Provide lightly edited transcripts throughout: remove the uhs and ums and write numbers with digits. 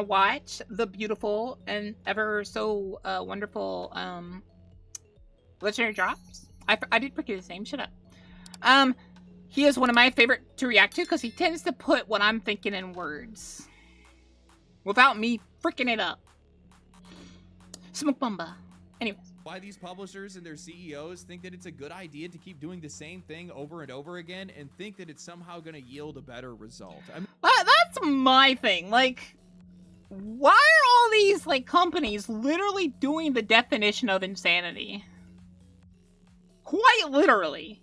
to watch the beautiful and ever so wonderful legendary drops. I did forget his name. Shut up. He is one of my favorite to react to because he tends to put what I'm thinking in words without me freaking it up. Smoke Bumba. Anyways. Why these publishers and their CEOs think that it's a good idea to keep doing the same thing over and over again and think that it's somehow going to yield a better result. I mean, that's my thing. Like, why are all these, like, companies literally doing the definition of insanity? Quite literally.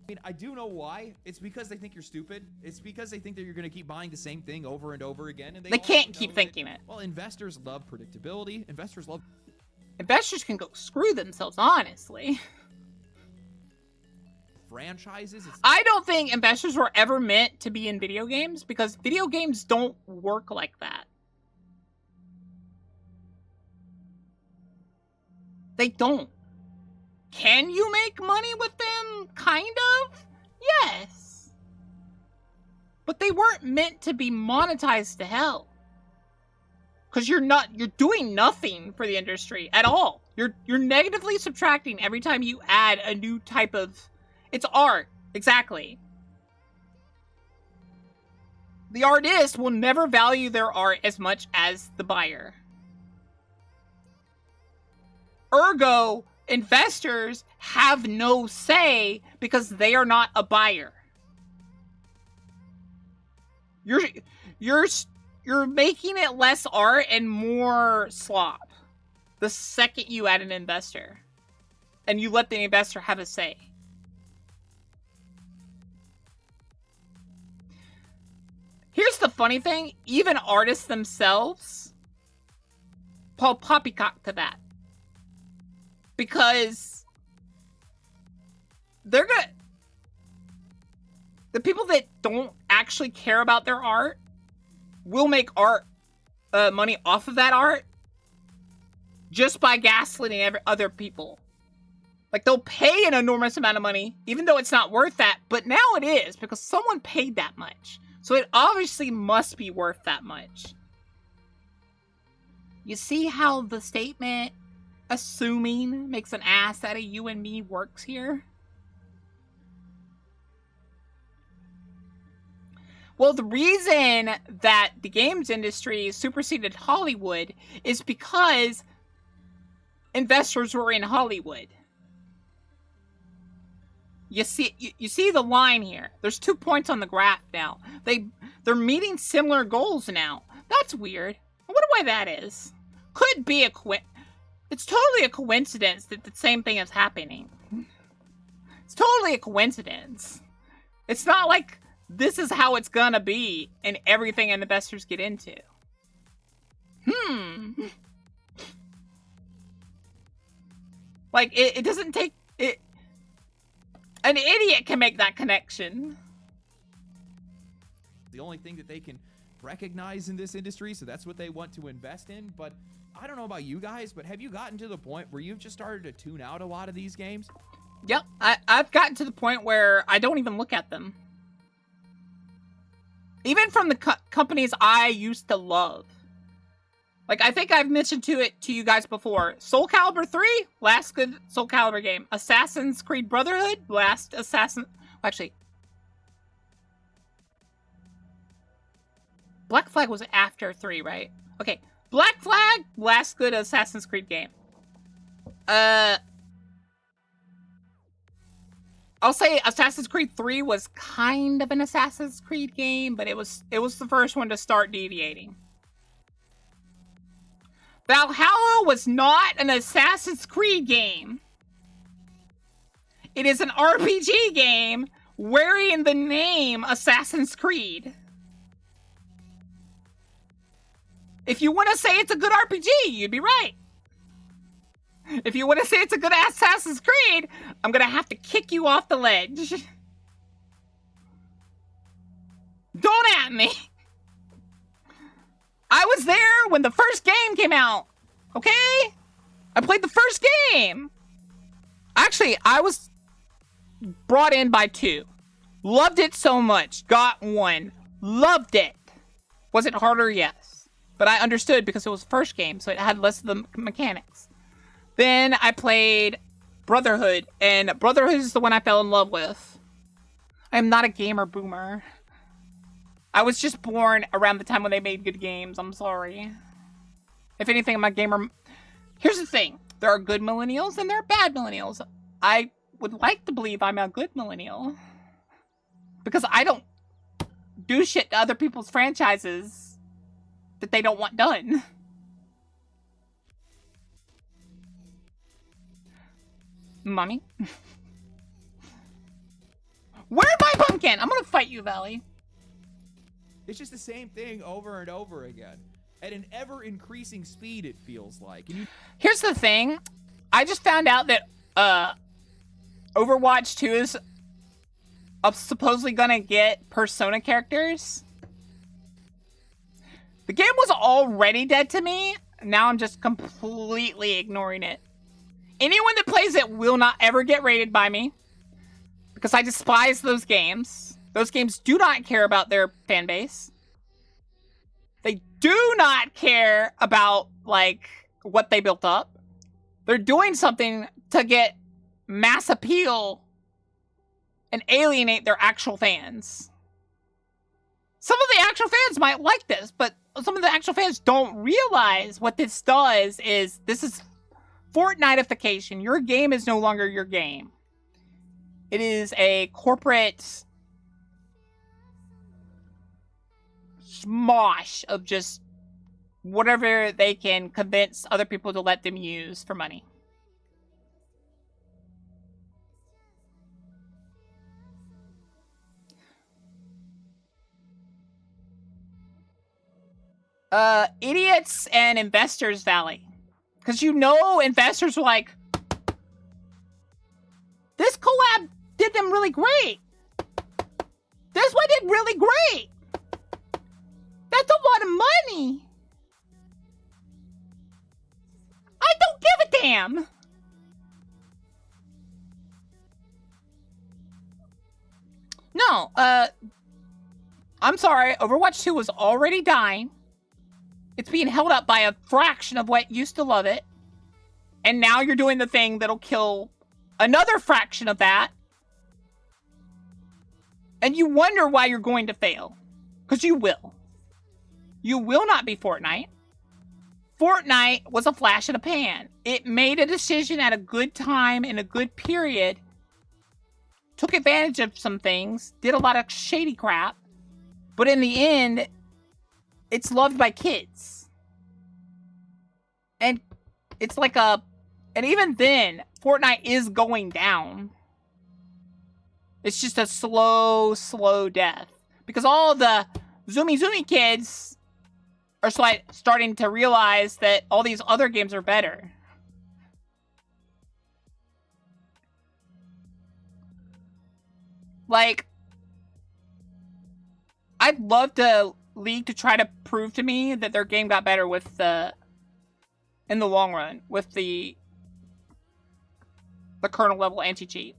I mean, I do know why. It's because they think you're stupid. It's because they think that you're going to keep buying the same thing over and over again. And they can't keep thinking it. Well, investors love predictability. Investors can go screw themselves, honestly. Franchises. I don't think investors were ever meant to be in video games because video games don't work like that. They don't. Can you make money with them? Kind of? Yes. But they weren't meant to be monetized to hell. Because you're doing nothing for the industry at all. You're negatively subtracting every time you add a new type of... It's art. Exactly. The artist will never value their art as much as the buyer. Ergo, investors have no say because they are not a buyer. You're making it less art and more slop the second you add an investor and you let the investor have a say. Here's the funny thing, even artists themselves poppycock to that. Because they're gonna... The people that don't actually care about their art will make money off of that art just by gaslighting other people. Like, they'll pay an enormous amount of money, even though it's not worth that, but now it is, because someone paid that much. So it obviously must be worth that much. You see how the statement... assuming makes an ass out of you and me works here? Well, the reason that the games industry superseded Hollywood is because investors were in Hollywood. You see the line here. There's 2 points on the graph now. They're meeting similar goals now. That's weird. I wonder why that is. Could be a It's totally a coincidence that the same thing is happening. It's totally a coincidence. It's not like this is how it's gonna be and everything investors get into. Like, it doesn't take... An idiot can make that connection. The only thing that they can recognize in this industry, so that's what they want to invest in, but... I don't know about you guys, but have you gotten to the point where you've just started to tune out a lot of these games? Yep, I've gotten to the point where I don't even look at them. Even from the companies I used to love. Like, I think I've mentioned to you guys before. Soul Calibur 3, last good Soul Calibur game. Assassin's Creed Brotherhood, last Actually. Black Flag was after 3, right? Okay. Black Flag, last good Assassin's Creed game. I'll say Assassin's Creed 3 was kind of an Assassin's Creed game, but it was the first one to start deviating. Valhalla was not an Assassin's Creed game. It is an RPG game wearing the name Assassin's Creed. If you want to say it's a good RPG, you'd be right. If you want to say it's a good Assassin's Creed, I'm going to have to kick you off the ledge. Don't at me. I was there when the first game came out. Okay? I played the first game. Actually, I was brought in by 2. Loved it so much. Got 1. Loved it. Was it harder? Yes. But I understood because it was the first game, so it had less of the mechanics. Then I played Brotherhood, and Brotherhood is the one I fell in love with. I am not a gamer boomer. I was just born around the time when they made good games. I'm sorry. If anything, I'm a gamer. Here's the thing. There are good millennials and there are bad millennials. I would like to believe I'm a good millennial. Because I don't do shit to other people's franchises that they don't want done. Money? Where's my pumpkin? I'm gonna fight you, Valley. It's just the same thing over and over again. At an ever-increasing speed, it feels like. And here's the thing. I just found out that Overwatch 2 is supposedly gonna get Persona characters. The game was already dead to me. Now I'm just completely ignoring it. Anyone that plays it will not ever get rated by me. Because I despise those games. Those games do not care about their fan base. They do not care about, like, what they built up. They're doing something to get mass appeal and alienate their actual fans. Some of the actual fans might like this, but some of the actual fans don't realize what this does is this is Fortnite-ification. Your game is no longer your game. It is a corporate smosh of just whatever they can convince other people to let them use for money. Idiots and investors valley. Because you know investors were like, this collab did them really great. This one did really great. That's a lot of money. I don't give a damn. No, I'm sorry. Overwatch 2 was already dying. It's being held up by a fraction of what used to love it. And now you're doing the thing that'll kill another fraction of that. And you wonder why you're going to fail. Because you will. You will not be Fortnite. Fortnite was a flash in a pan. It made a decision at a good time in a good period. Took advantage of some things. Did a lot of shady crap. But in the end, it's loved by kids. And it's like a... And even then, Fortnite is going down. It's just a slow, slow death. Because all the Zoomy kids are starting to realize that all these other games are better. Like, I'd love the League to try to prove to me that their game got better with the... in the long run, with the kernel level anti-cheat.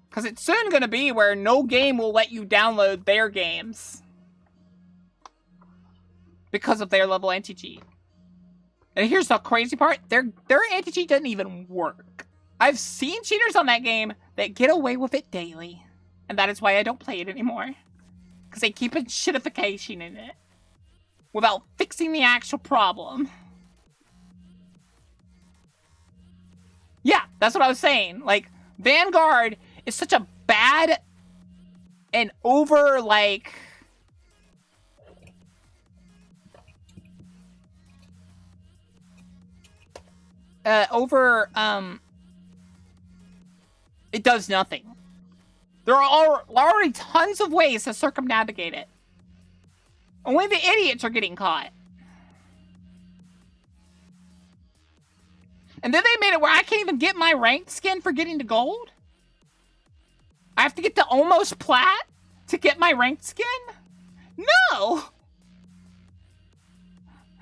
Because it's soon going to be where no game will let you download their games. Because of their level anti-cheat. And here's the crazy part. Their anti-cheat doesn't even work. I've seen cheaters on that game that get away with it daily. And that is why I don't play it anymore. Because they keep a shitification in it. Without fixing the actual problem. Yeah, that's what I was saying. Like, Vanguard is such a bad and over, like... it does nothing. There are already tons of ways to circumnavigate it. Only the idiots are getting caught. And then they made it where I can't even get my ranked skin for getting to gold? I have to get to almost plat to get my ranked skin? No!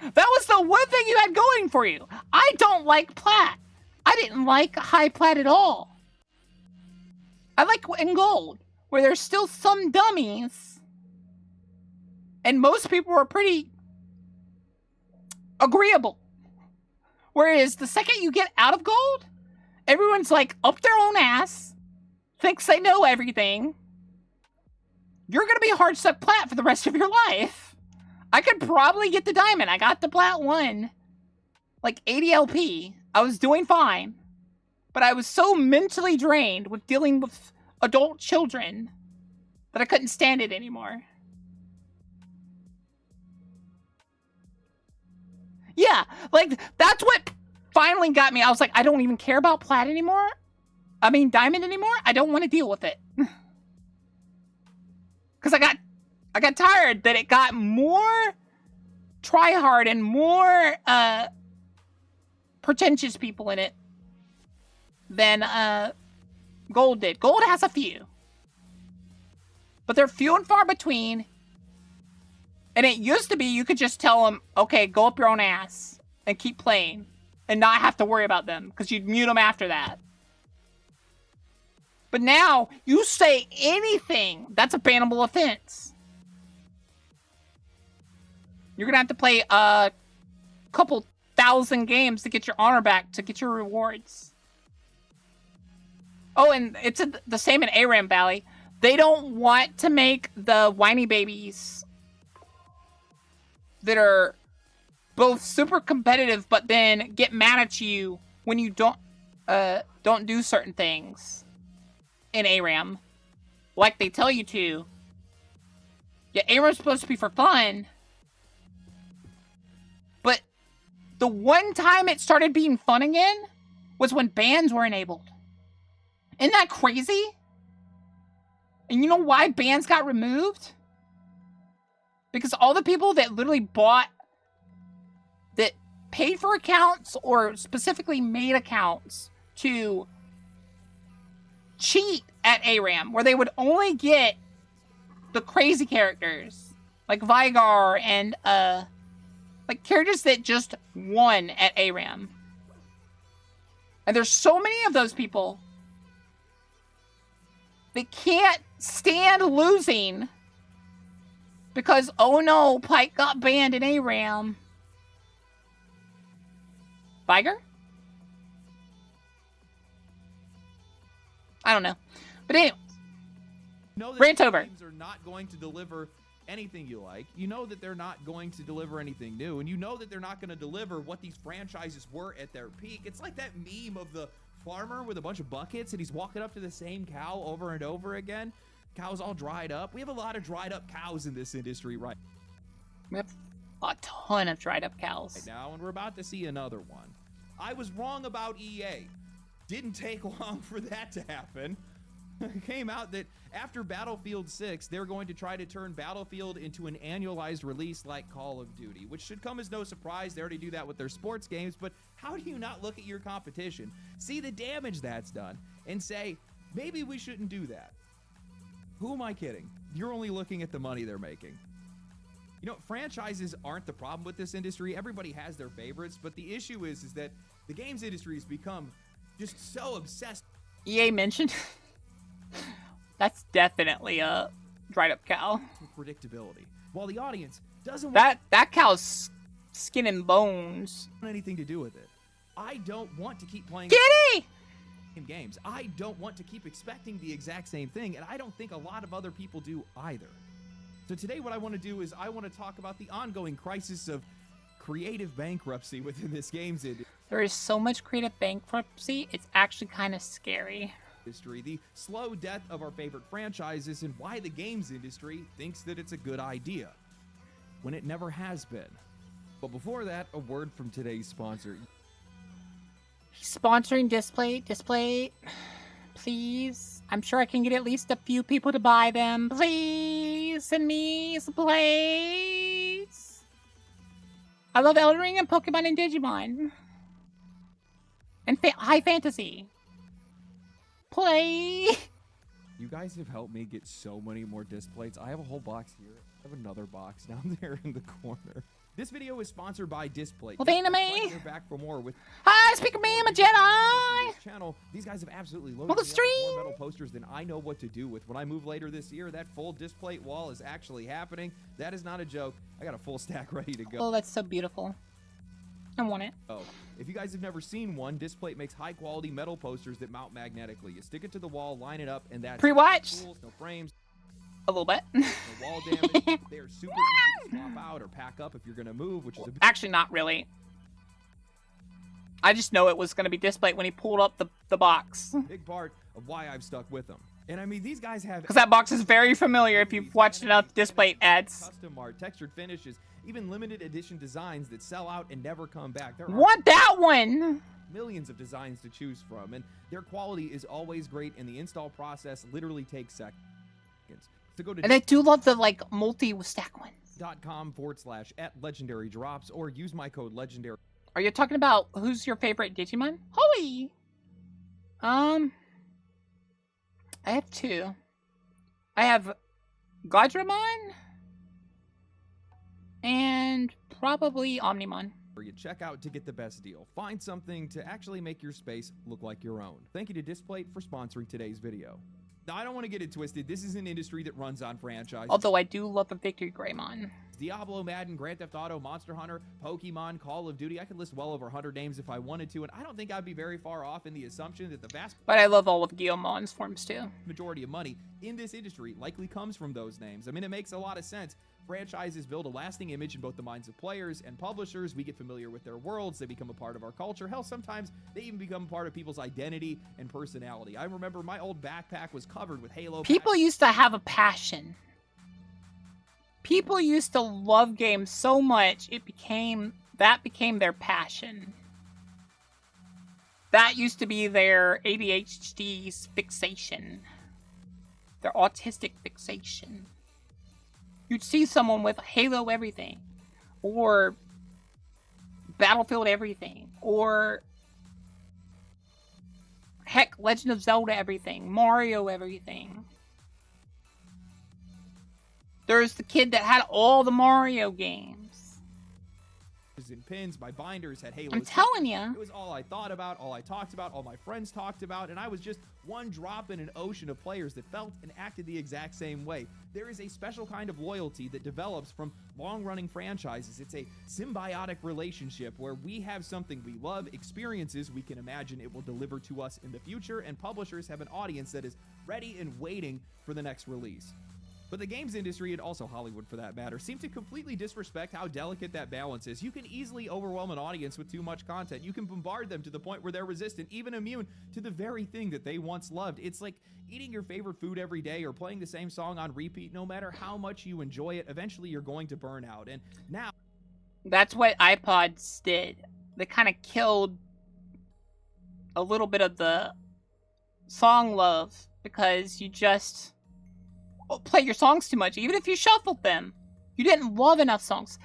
That was the one thing you had going for you. I don't like plat. I didn't like high plat at all. I like in gold, where there's still some dummies And most people were pretty agreeable. Whereas the second you get out of gold, everyone's like up their own ass, thinks they know everything. You're going to be a hard stuck plat for the rest of your life. I could probably get the diamond. I got the plat 1, like 80 LP. I was doing fine. But I was so mentally drained with dealing with adult children that I couldn't stand it anymore. Yeah, like, that's what finally got me. I was like, I don't even care about plat anymore. I mean, diamond anymore. I don't want to deal with it. Because I got tired that it got more try-hard and more pretentious people in it than gold did. Gold has a few. But they're few and far between. And it used to be you could just tell them, okay, go up your own ass and keep playing and not have to worry about them because you'd mute them after that. But now, you say anything, that's a bannable offense. You're going to have to play a couple thousand games to get your honor back, to get your rewards. Oh, and it's the same in ARAM Valley. They don't want to make the whiny babies that are both super competitive, but then get mad at you when you don't do certain things in ARAM, like they tell you to. Yeah, ARAM's supposed to be for fun, but the one time it started being fun again was when bans were enabled. Isn't that crazy? And you know why bans got removed? Because all the people that literally bought, that paid for accounts or specifically made accounts to cheat at ARAM, where they would only get the crazy characters like Vigar and like characters that just won at ARAM. And there's so many of those people that can't stand losing because, oh no, Pike got banned in ARAM. Vigar? I don't know. But anyway, rant over. Games are not going to deliver anything you like. You know that they're not going to deliver anything new, and you know that they're not going to deliver what these franchises were at their peak. It's like that meme of the farmer with a bunch of buckets, and he's walking up to the same cow over and over again. Cow's all dried up. We have a lot of dried up cows in this industry right We have a ton of dried up cows now, and we're about to see another one. I was wrong about EA. Didn't take long for that to happen. It came out that after Battlefield 6, they're going to try to turn Battlefield into an annualized release like Call of Duty, which should come as no surprise. They already do that with their sports games, but how do you not look at your competition, see the damage that's done, and say, maybe we shouldn't do that? Who am I kidding? You're only looking at the money they're making. You know, franchises aren't the problem with this industry. Everybody has their favorites, but the issue is that the games industry has become just so obsessed. EA mentioned? That's definitely a dried up cow. With predictability. While the audience doesn't want that cow's skin and bones. Anything to do with it. I don't want to keep playing Kitty! Games. I don't want to keep expecting the exact same thing, and I don't think a lot of other people do either. So today what I want to do is I want to talk about the ongoing crisis of creative bankruptcy within this games industry. There is so much creative bankruptcy, it's actually kind of scary. The slow death of our favorite franchises, and why the games industry thinks that it's a good idea, when it never has been. But before that, a word from today's sponsor. Sponsoring display, please. I'm sure I can get at least a few people to buy them. Please send me some plays. I love Elden Ring and Pokemon and Digimon. And high fantasy. Play. You guys have helped me get so many more disc plates. I have a whole box here. I have another box down there in the corner. This video is sponsored by Display. Well, ain't me. They're back for more with. Hi, speak of me, I'm a Jedi. This channel. These guys have absolutely loaded Well, the me up with more stream. metal posters than I know what to do with. When I move later this year, that full display wall is actually happening. That is not a joke. I got a full stack ready to go. Oh, that's so beautiful. I want it. Oh, if you guys have never seen one, Displate makes high-quality metal posters that mount magnetically. You stick it to the wall, line it up, and that's Pre-watch? no tools, no frames, A little bit. no wall damage. They are super easy to swap out or pack up if you're going to move, which is a big Actually, not really. I just know it was going to be displayed when he pulled up the box. big part of why I've stuck with them. And I mean, these guys have... Because that box is very familiar if you've watched enough display ads. Custom art, textured finishes, even limited edition designs that sell out and never come back. There are Want that one? millions of designs to choose from, and their quality is always great, and the install process literally takes seconds. So go to And I do love the, like, multi-stack ones. .com/@legendary drops or use my code legendary. Are you talking about who's your favorite Digimon? Holy! I have two. I have Gladramon and probably Omnimon. You check out to get the best deal. Find something to actually make your space look like your own. Thank you to Displate for sponsoring today's video. Now, I don't want to get it twisted. This is an industry that runs on franchise. Although I do love a Victory Greymon. Diablo, Madden, Grand Theft Auto, Monster Hunter, Pokemon, Call of Duty. I could list well over 100 names if I wanted to, and I don't think I'd be very far off in the assumption that the vast But I love all of Guillomon's forms too. majority of money in this industry likely comes from those names. I mean, it makes a lot of sense. Franchises build a lasting image in both the minds of players and publishers. We get familiar with their worlds. They become a part of our culture. Hell, sometimes they even become part of people's identity and personality. I remember my old backpack was covered with Halo. People used to have a passion. People used to love games so much, that became their passion. That used to be their ADHD's fixation. Their autistic fixation. You'd see someone with Halo everything, or Battlefield everything, or heck, Legend of Zelda everything, Mario everything. There's the kid that had all the Mario games. And pins, my binders had Halo. I'm telling you. It was all I thought about, all I talked about, all my friends talked about, and I was just one drop in an ocean of players that felt and acted the exact same way. There is a special kind of loyalty that develops from long-running franchises. It's a symbiotic relationship where we have something we love, experiences we can imagine it will deliver to us in the future, and publishers have an audience that is ready and waiting for the next release. But the games industry, and also Hollywood for that matter, seem to completely disrespect how delicate that balance is. You can easily overwhelm an audience with too much content. You can bombard them to the point where they're resistant, even immune to the very thing that they once loved. It's like eating your favorite food every day or playing the same song on repeat. No matter how much you enjoy it, eventually you're going to burn out. And now... That's what iPods did. They kind of killed a little bit of the song love because you just... play your songs too much, even if you shuffled them. You didn't love enough songs.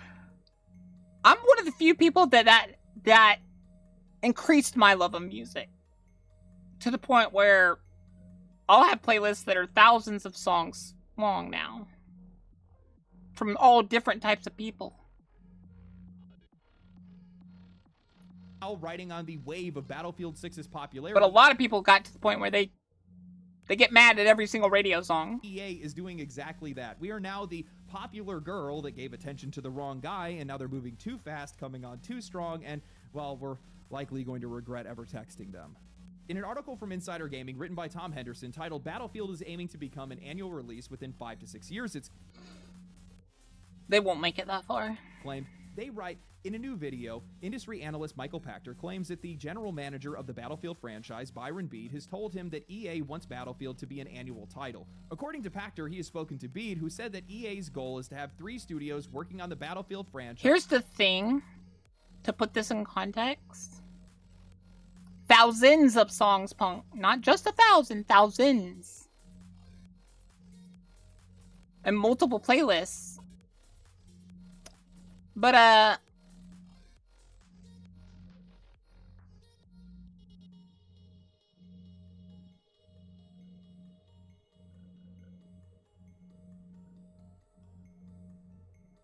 I'm one of the few people that increased my love of music to the point where I'll have playlists that are thousands of songs long now from all different types of people. Now riding on the wave of Battlefield 6's popularity. But a lot of people got to the point where they get mad at every single radio song. EA is doing exactly that. We are now the popular girl that gave attention to the wrong guy, and now they're moving too fast, coming on too strong, and, well, we're likely going to regret ever texting them. In an article from Insider Gaming written by Tom Henderson titled Battlefield is aiming to become an annual release within 5 to 6 years, it's They won't make it that far. claimed. They write, in a new video, industry analyst Michael Pachter claims that the general manager of the Battlefield franchise, Byron Bede, has told him that EA wants Battlefield to be an annual title. According to Pachter, he has spoken to Bede, who said that EA's goal is to have 3 studios working on the Battlefield franchise. Here's the thing, to put this in context. Thousands of songs, Punk. Not just 1,000, thousands. And multiple playlists. But,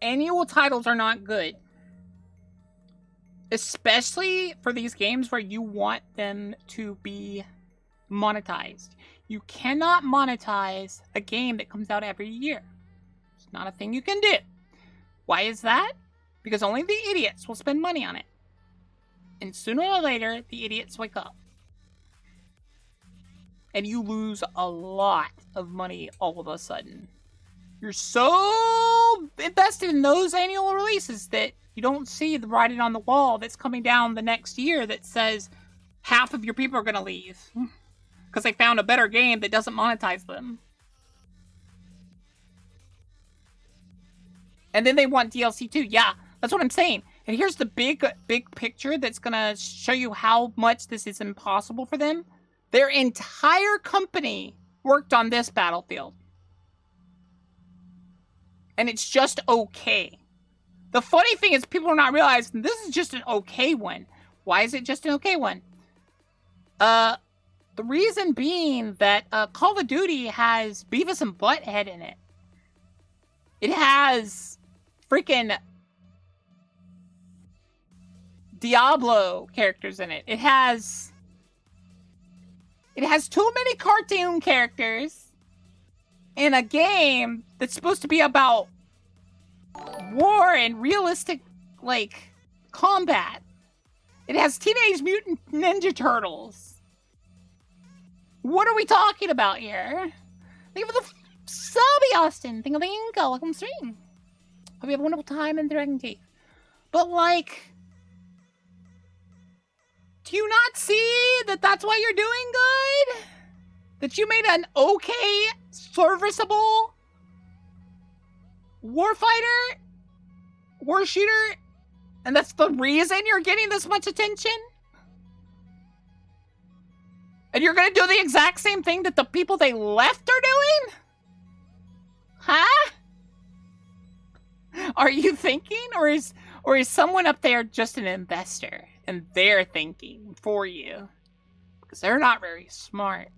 annual titles are not good. Especially for these games where you want them to be monetized. You cannot monetize a game that comes out every year. It's not a thing you can do. Why is that? Because only the idiots will spend money on it. And sooner or later, the idiots wake up. And you lose a lot of money all of a sudden. You're so invested in those annual releases that you don't see the writing on the wall that's coming down the next year that says half of your people are going to leave. Because they found a better game that doesn't monetize them. And then they want DLC too. Yeah, that's what I'm saying. And here's the big picture that's going to show you how much this is impossible for them. Their entire company worked on this Battlefield. And it's just okay. The funny thing is people are not realizing this is just an okay one. Why is it just an okay one? The reason being that Call of Duty has Beavis and Butthead in it. It has freaking Diablo characters in it. It has too many cartoon characters in a game that's supposed to be about war and realistic, like, combat. It has Teenage Mutant Ninja Turtles. What are we talking about here? Thank you for the subby, Austin. Thank you, welcome stream. Hope you have a wonderful time in Dragon Teeth. But, like, do you not see that that's why you're doing good? That you made an okay, serviceable warfighter, war shooter, and that's the reason you're getting this much attention? And you're gonna do the exact same thing that the people they left are doing? Huh? Are you thinking, or is someone up there just an investor and they're thinking for you? Because they're not very smart.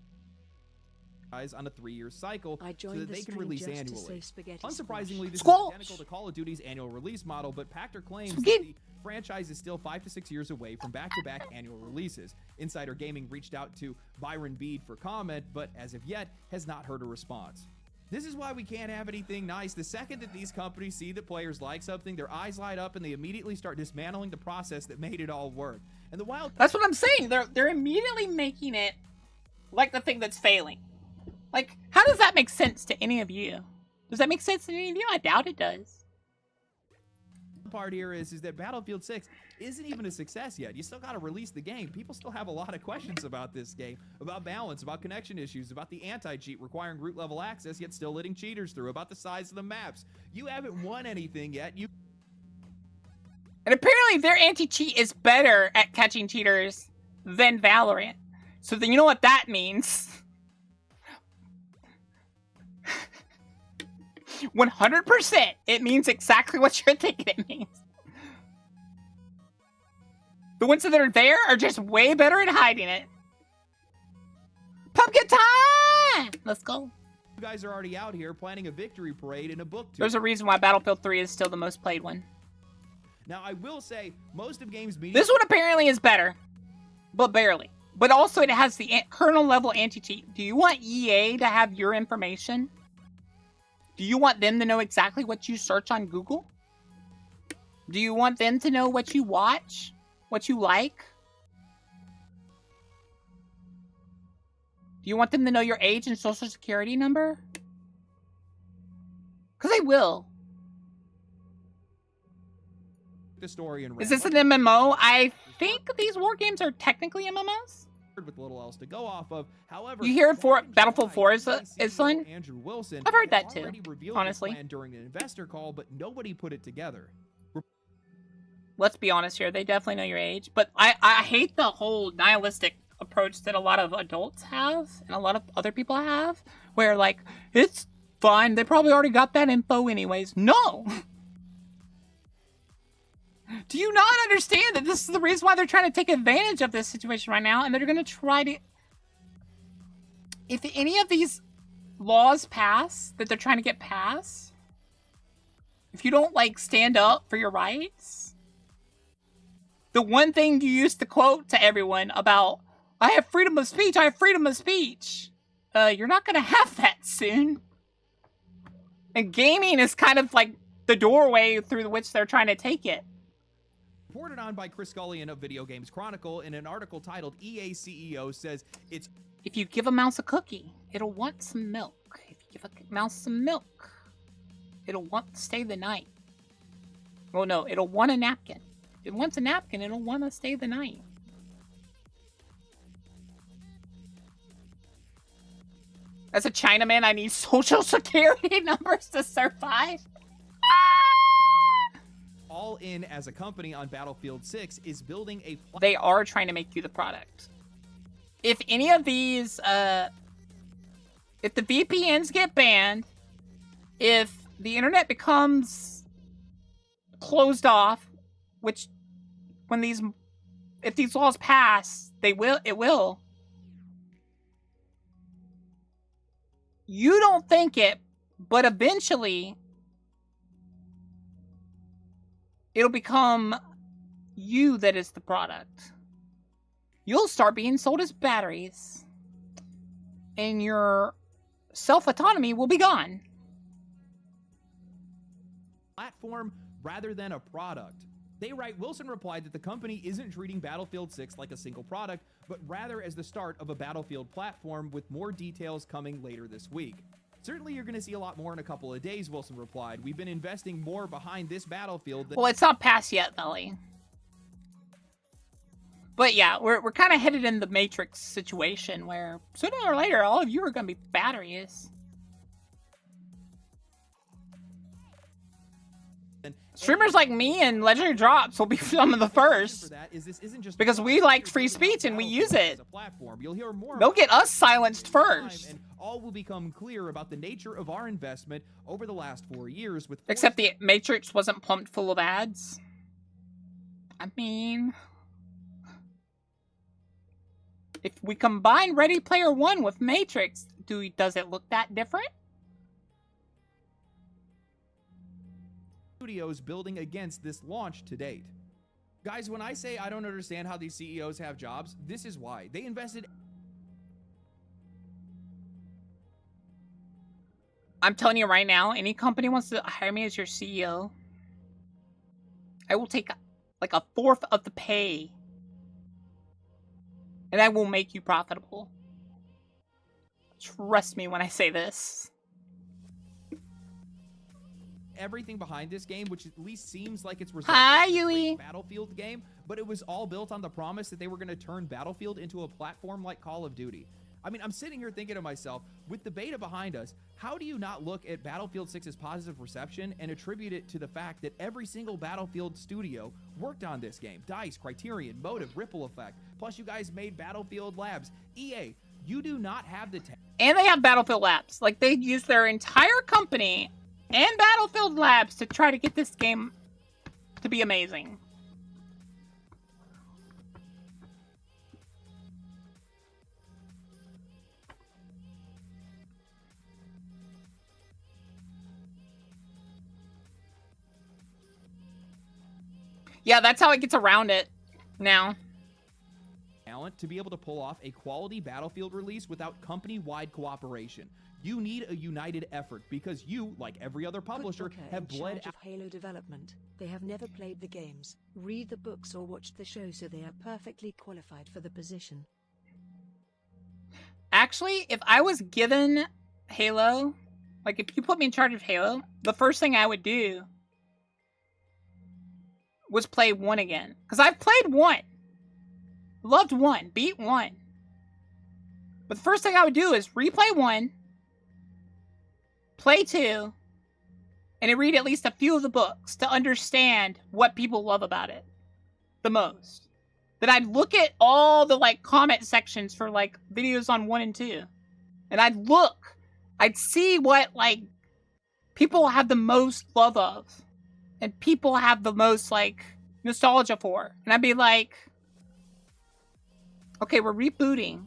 On a 3-year cycle so that they can release annually. Unsurprisingly, this is identical to Call of Duty's annual release model, but Pachter claims that the franchise is still 5 to 6 years away from back-to-back annual releases. Insider Gaming reached out to Byron Bede for comment, but as of yet has not heard a response. This is why we can't have anything nice. The second that these companies see that players like something, their eyes light up and they immediately start dismantling the process that made it all work. And the wild— That's what I'm saying. They're immediately making it like the thing that's failing. Like, how does that make sense to any of you? Does that make sense to any of you? I doubt it does. The part here is that Battlefield 6 isn't even a success yet. You still got to release the game. People still have a lot of questions about this game, about balance, about connection issues, about the anti-cheat requiring root level access yet still letting cheaters through, about the size of the maps. You haven't won anything yet. And apparently their anti-cheat is better at catching cheaters than Valorant. So then you know what that means. 100%, it means exactly what you're thinking it means. The ones that are there are just way better at hiding it. Pumpkin time! Let's go. You guys are already out here planning a victory parade in a book tour. There's a reason why Battlefield 3 is still the most played one. Now, I will say, most of games— This one apparently is better, but barely. But also it has the kernel level anti-cheat. Do you want EA to have your information? Do you want them to know exactly what you search on Google? Do you want them to know what you watch? What you like? Do you want them to know your age and social security number? Because they will. The story and is this an MMO? I think these war games are technically MMOs. With little else to go off of. However, you hear Battlefield 4 is fun? Andrew Wilson, I've heard that too, honestly. During an investor call, but nobody put it together. Let's be honest here, they definitely know your age, but I hate the whole nihilistic approach that a lot of adults have and a lot of other people have, where like, it's fine, they probably already got that info anyways. No! Do you not understand that this is the reason why they're trying to take advantage of this situation right now, and they're going to try to... If any of these laws pass, that they're trying to get passed, if you don't, like, stand up for your rights, the one thing you used to quote to everyone about, I have freedom of speech, I have freedom of speech, you're not gonna have that soon. And gaming is kind of like the doorway through which they're trying to take it. Reported on by Chris Scullion of Video Games Chronicle in an article titled EA CEO says it's... If you give a mouse a cookie, it'll want some milk. If you give a mouse some milk, it'll want to stay the night. Well, no, it'll want a napkin. If it wants a napkin, it'll want to stay the night. As a Chinaman, I need social security numbers to survive. All In as a company on Battlefield 6 is building a... They are trying to make you the product. If any of these, if the VPNs get banned, if the internet becomes closed off, which when if these laws pass, it will. You don't think it, but eventually it'll become you that is the product. You'll start being sold as batteries, and your self-autonomy will be gone. Platform rather than a product. They write, Wilson replied that the company isn't treating Battlefield 6 like a single product, but rather as the start of a Battlefield platform, with more details coming later this week. Certainly you're going to see a lot more in a couple of days, Wilson replied. We've been investing more behind this Battlefield. Well, it's not past yet, Belly. But yeah, we're kind of headed in the Matrix situation where sooner or later, all of you are going to be batteries. Streamers like me and Legendary Drops will be some of the first. Because we like free speech and we use it. They'll get us silenced first. And all will become clear about the nature of our investment over the last 4 years. Except the Matrix wasn't pumped full of ads. I mean... if we combine Ready Player One with Matrix, does it look that different? Studios building against this launch to date. Guys, when I say I don't understand how these CEOs have jobs, this is why. They invested... I'm telling you right now, any company wants to hire me as your CEO, I will take like a fourth of the pay. And I will make you profitable. Trust me when I say this. Everything behind this game, which at least seems like it's Hi, Yui. Battlefield game, but it was all built on the promise that they were going to turn Battlefield into a platform like Call of Duty. I mean, I'm sitting here thinking to myself, with the beta behind us, how do you not look at Battlefield 6's positive reception and attribute it to the fact that every single Battlefield studio worked on this game? DICE, Criterion, Motive, Ripple Effect, plus you guys made Battlefield Labs. EA, you do not have the... And they have Battlefield Labs. Like, they use their entire company and Battlefield Labs to try to get this game to be amazing. Yeah, that's how it gets around it now. Talent to be able to pull off a quality Battlefield release without company-wide cooperation. You need a united effort because you, like every other publisher, have bled out of Halo development. They have never played the games, read the books or watched the show, so they are perfectly qualified for the position. Actually, if I was given Halo, like if you put me in charge of Halo, the first thing I would do was play 1 again. Because I've played 1. Loved 1. Beat 1. But the first thing I would do is replay 1, play 2, and read at least a few of the books to understand what people love about it the most. Then I'd look at all the like comment sections for like videos on 1 and 2. And I'd see what like people have the most love of. And people have the most, like, nostalgia for. And I'd be like, okay, we're rebooting.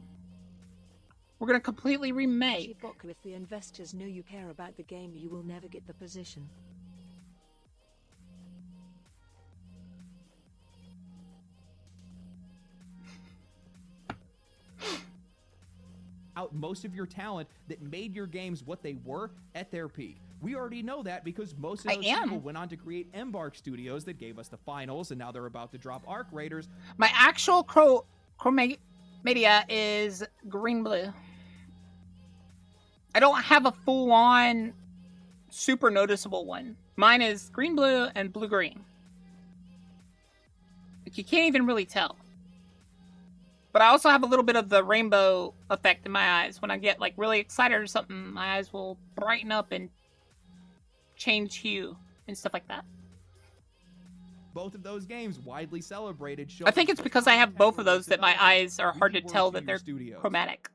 We're going to completely remake. If the investors know you care about the game, you will never get the position. out most of your talent that made your games what they were at their peak. We already know that because most of those people went on to create Embark Studios that gave us the finals, and now they're about to drop Arc Raiders. My actual chromedia is green-blue. I don't have a full-on super noticeable one. Mine is green-blue and blue-green. Like, you can't even really tell. But I also have a little bit of the rainbow effect in my eyes. When I get like really excited or something, my eyes will brighten up and change hue and stuff like that. Both of those games widely celebrated. I think it's because I have both of those that my eyes are hard to tell that they're chromatic.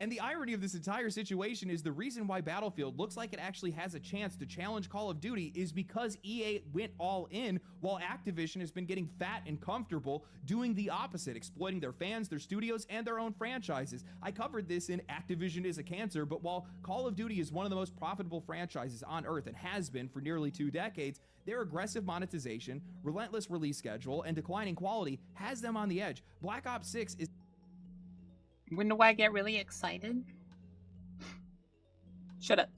And the irony of this entire situation is the reason why Battlefield looks like it actually has a chance to challenge Call of Duty is because EA went all in while Activision has been getting fat and comfortable doing the opposite, exploiting their fans, their studios, and their own franchises. I covered this in Activision is a Cancer, but while Call of Duty is one of the most profitable franchises on Earth and has been for nearly 2 decades, their aggressive monetization, relentless release schedule, and declining quality has them on the edge. Black Ops 6 is... When do I get really excited? Shut up.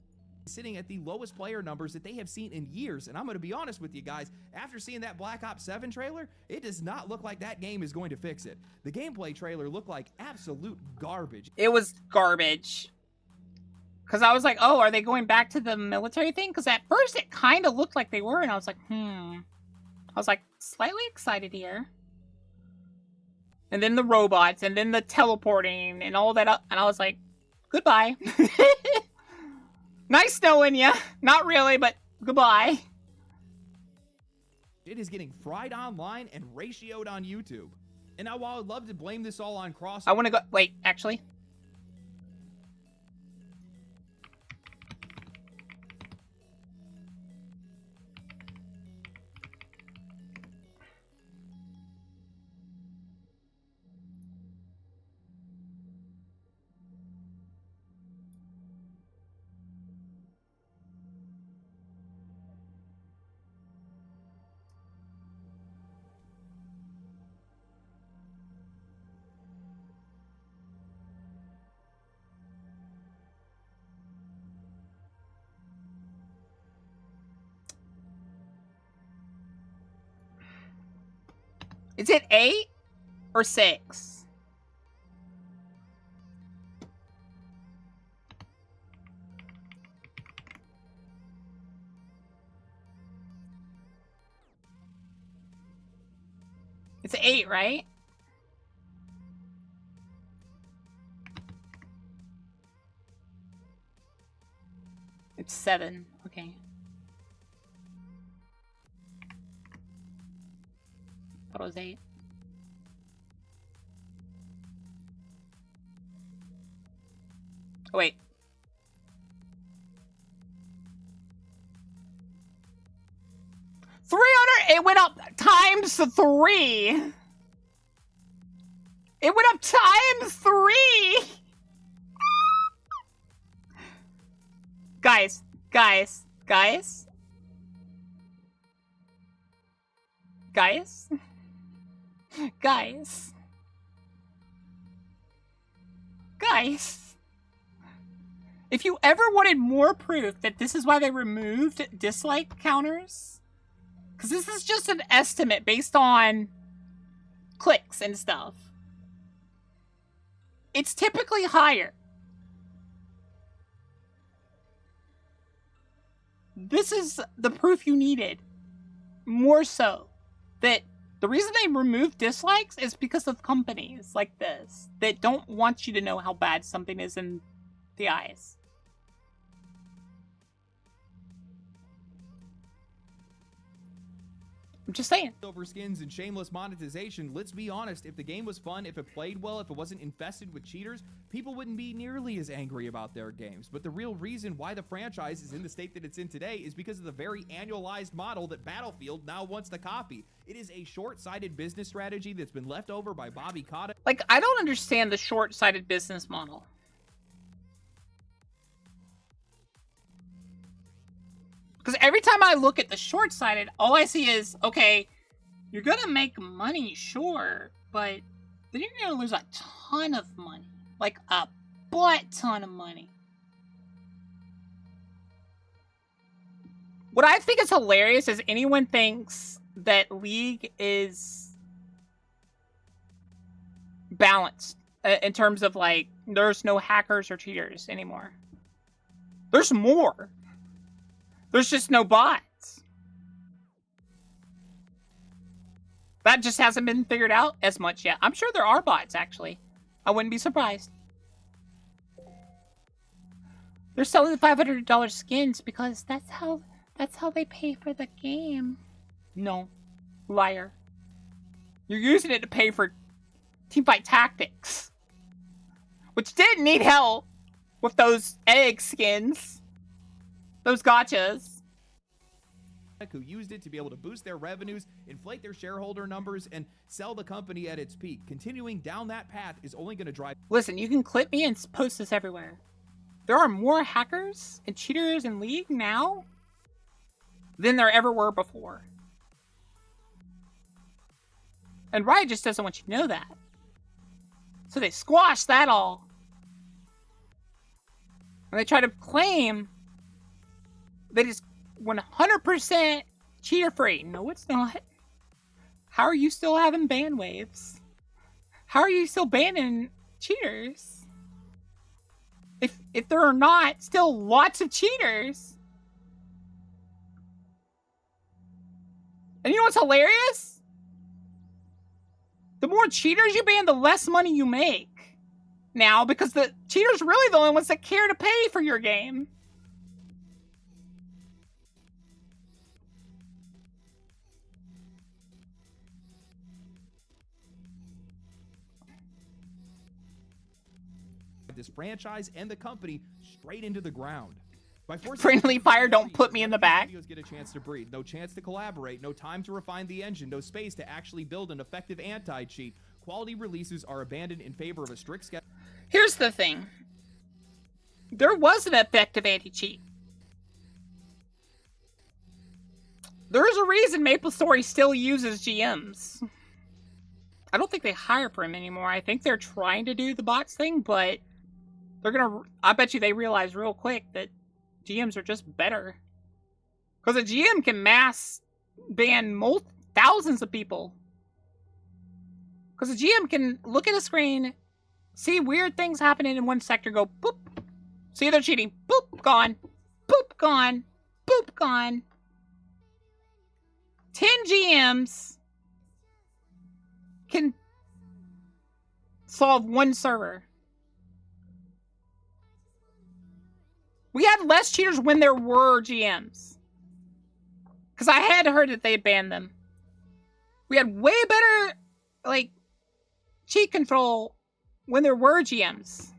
Sitting at the lowest player numbers that they have seen in years, and I'm going to be honest with you guys, after seeing that Black Ops 7 trailer, it does not look like that game is going to fix it. The gameplay trailer looked like absolute garbage. It was garbage. Because I was like, oh, are they going back to the military thing? Because at first it kind of looked like they were, and I was like, I was like, slightly excited here. And then the robots, and then the teleporting, and all that up. And I was like, goodbye. Nice knowing ya. Not really, but goodbye. It is getting fried online and ratioed on YouTube. And now while I'd love to blame this all on cross... I want to go... Wait, actually... Is it 8 or 6? It's 8, right? It's 7. Okay. Thought it was 8. Oh, wait. 300. It went up times 3. It went up times 3. Guys. Guys. If you ever wanted more proof that this is why they removed dislike counters, because this is just an estimate based on clicks and stuff, it's typically higher. This is the proof you needed. More so. That the reason they remove dislikes is because of companies like this that don't want you to know how bad something is in the eyes. I'm just saying. Over skins and shameless monetization, let's be honest, if the game was fun, if it played well, if it wasn't infested with cheaters, people wouldn't be nearly as angry about their games. But the real reason why the franchise is in the state that it's in today is because of the very annualized model that Battlefield now wants to copy. It is a short-sighted business strategy that's been left over by Bobby Kotick. Like, I don't understand the short-sighted business model. Because every time I look at the short-sighted, all I see is, okay, you're gonna make money, sure, but then you're gonna lose a ton of money. Like, a butt ton of money. What I think is hilarious is anyone thinks that League is balanced in terms of, like, there's no hackers or cheaters anymore. There's more. There's just no bots. That just hasn't been figured out as much yet. I'm sure there are bots, actually. I wouldn't be surprised. They're selling the $500 skins because that's how they pay for the game. No. Liar. You're using it to pay for Teamfight Tactics, which didn't need help with those egg skins. Those gotchas. Who used it to be able to boost their revenues, inflate their shareholder numbers, and sell the company at its peak. Continuing down that path is only going to drive... Listen, you can clip me and post this everywhere. There are more hackers and cheaters in League now than there ever were before. And Riot just doesn't want you to know that. So they squash that all. And they try to claim that it's 100% cheater-free. No, it's not. How are you still having ban waves? How are you still banning cheaters? If there are not still lots of cheaters. And you know what's hilarious? The more cheaters you ban, the less money you make. Now, because the cheaters are really the only ones that care to pay for your game. This franchise and the company straight into the ground. By forcing Friendly fire, don't put me in the back. Studios get a chance to breathe. No chance to collaborate. No time to refine the engine. No space to actually build an effective anti-cheat. Quality releases are abandoned in favor of a strict schedule. Here's the thing. There was an effective anti-cheat. There's a reason MapleStory still uses GMs. I don't think they hire for him anymore. I think they're trying to do the bots thing, but they're gonna... I bet you they realize real quick that GMs are just better. Because a GM can mass ban thousands of people. Because a GM can look at a screen, see weird things happening in one sector, go boop. See they're cheating. Boop, gone. Boop, gone. Boop, gone. 10 GMs can solve one server. We had less cheaters when there were GMs. Because I had heard that they had banned them. We had way better, like, cheat control when there were GMs.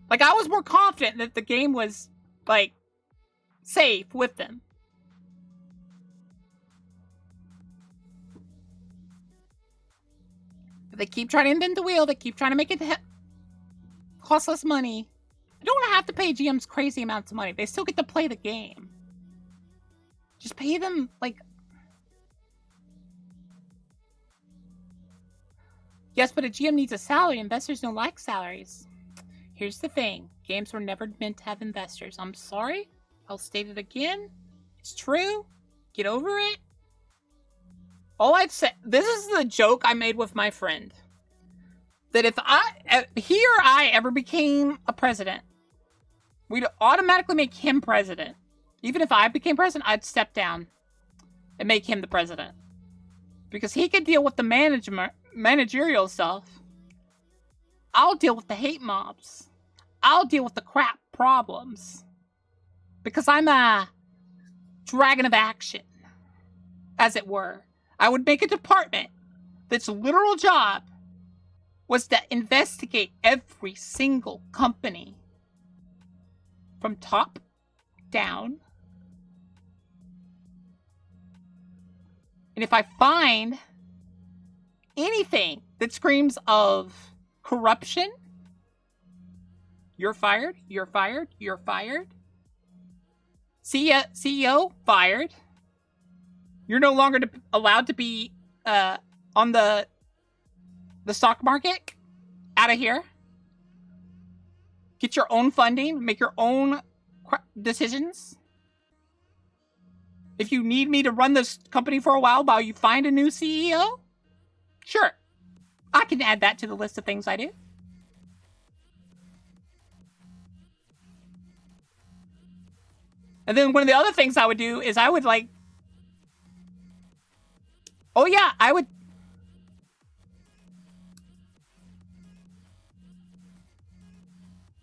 Like, I was more confident that the game was, like, safe with them. But they keep trying to invent the wheel. They keep trying to make it cost less money. You don't have to pay GMs crazy amounts of money. They still get to play the game. Just pay them, like... Yes, but a GM needs a salary. Investors don't like salaries. Here's the thing. Games were never meant to have investors. I'm sorry. I'll state it again. It's true. Get over it. All I've said... This is the joke I made with my friend. That if he or I ever became a president, we'd automatically make him president. Even if I became president, I'd step down and make him the president. Because he could deal with the managerial stuff. I'll deal with the hate mobs. I'll deal with the crap problems. Because I'm a dragon of action, as it were. I would make a department that's literal job was to investigate every single company from top down. And if I find anything that screams of corruption, you're fired, you're fired, you're fired. CEO, fired. You're no longer allowed to be on the stock market. Out of here. Get your own funding. Make your own decisions. If you need me to run this company for a while you find a new CEO, sure. I can add that to the list of things I do. And then one of the other things I would do is I would like... Oh yeah, I would...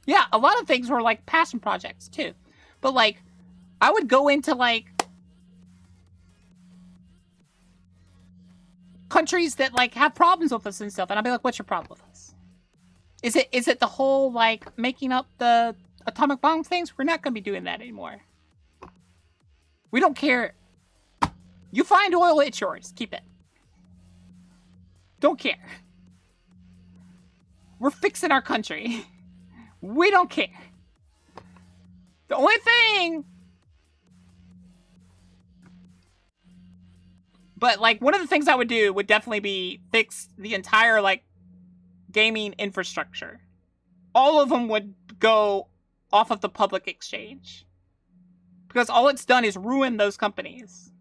Yeah, a lot of things were like passion projects too. But like, I would go into like... countries that like have problems with us and stuff, and I'll be like, what's your problem with us? Is it the whole like making up the atomic bomb things? We're not gonna be doing that anymore. We don't care. You find oil, it's yours. Keep it. Don't care. We're fixing our country. We don't care. The only thing... But, like, one of the things I would do would definitely be fix the entire, like, gaming infrastructure. All of them would go off of the public exchange. Because all it's done is ruin those companies.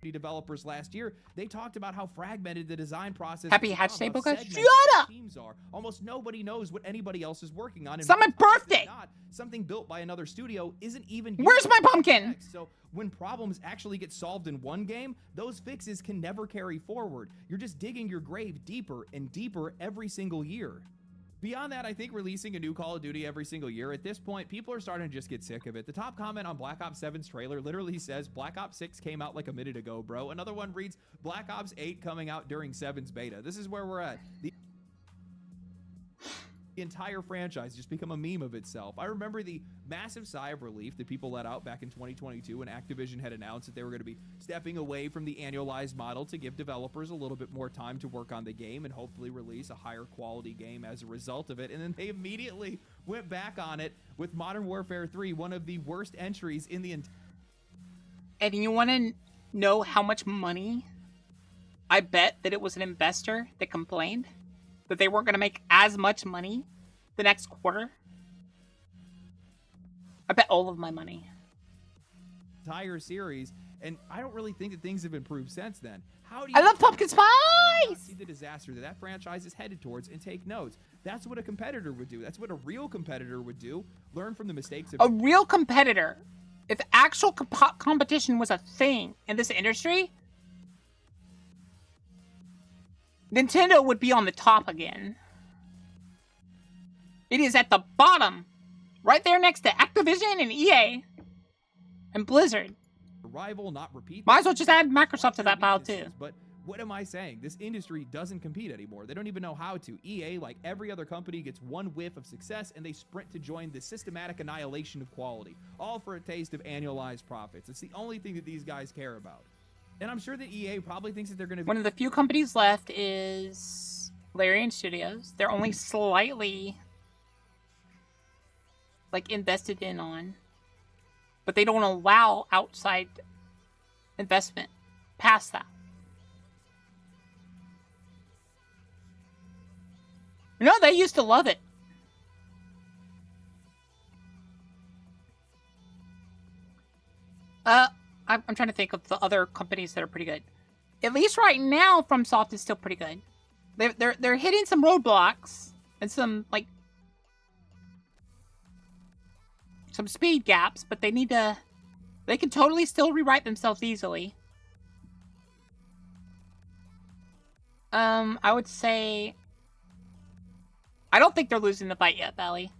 Developers last year, they talked about how fragmented the design process. Happy Hatch Day, Boka. Shut up! Teams are. Almost nobody knows what anybody else is working on. It's not my birthday! Something built by another studio isn't even... Where's my pumpkin? So when problems actually get solved in one game, those fixes can never carry forward. You're just digging your grave deeper and deeper every single year. Beyond that, I think releasing a new Call of Duty every single year, at this point, people are starting to just get sick of it. The top comment on Black Ops 7's trailer literally says, Black Ops 6 came out like a minute ago, bro. Another one reads, Black Ops 8 coming out during 7's beta. This is where we're at. The entire franchise just become a meme of itself. I remember the massive sigh of relief that people let out back in 2022 when Activision had announced that they were going to be stepping away from the annualized model to give developers a little bit more time to work on the game and hopefully release a higher quality game as a result of it. And then they immediately went back on it with Modern Warfare 3, one of the worst entries in the entire... And you want to know how much money I bet that it was an investor that complained that they weren't going to make as much money the next quarter? I bet all of my money. Entire series, and I don't really think that things have improved since then. How do you... I love pumpkin spice! See the disaster that franchise is headed towards and take notes. That's what a competitor would do. That's what a real competitor would do. Learn from the mistakes of... A real competitor. If actual competition was a thing in this industry, Nintendo would be on the top again. It is at the bottom, right there next to Activision and EA and Blizzard. Rival, not repeat. Might as well just add Microsoft to that pile too. But what am I saying? This industry doesn't compete anymore. They don't even know how to. EA, like every other company, gets one whiff of success and they sprint to join the systematic annihilation of quality, all for a taste of annualized profits. It's the only thing that these guys care about. And I'm sure that EA probably thinks that they're going to be... One of the few companies left is Larian Studios. They're only slightly, like, invested in on. But they don't allow outside investment past that. No, they used to love it. I'm trying to think of the other companies that are pretty good. At least right now, FromSoft is still pretty good. They're hitting some roadblocks and some like some speed gaps, but they need to. They can totally still rewrite themselves easily. I would say. I don't think they're losing the fight yet, Valley.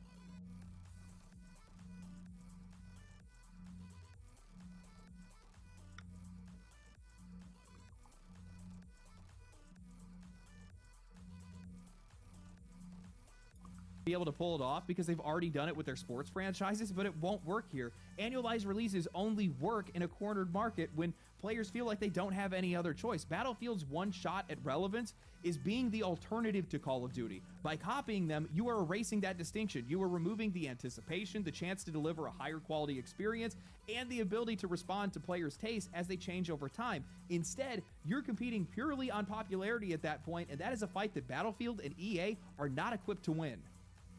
be able to pull it off because they've already done it with their sports franchises, but it won't work here. Annualized releases only work in a cornered market when players feel like they don't have any other choice. Battlefield's one shot at relevance is being the alternative to Call of Duty. By copying them, you are erasing that distinction. You are removing the anticipation, the chance to deliver a higher quality experience, and the ability to respond to players' tastes as they change over time. Instead, you're competing purely on popularity at that point, and that is a fight that Battlefield and EA are not equipped to win.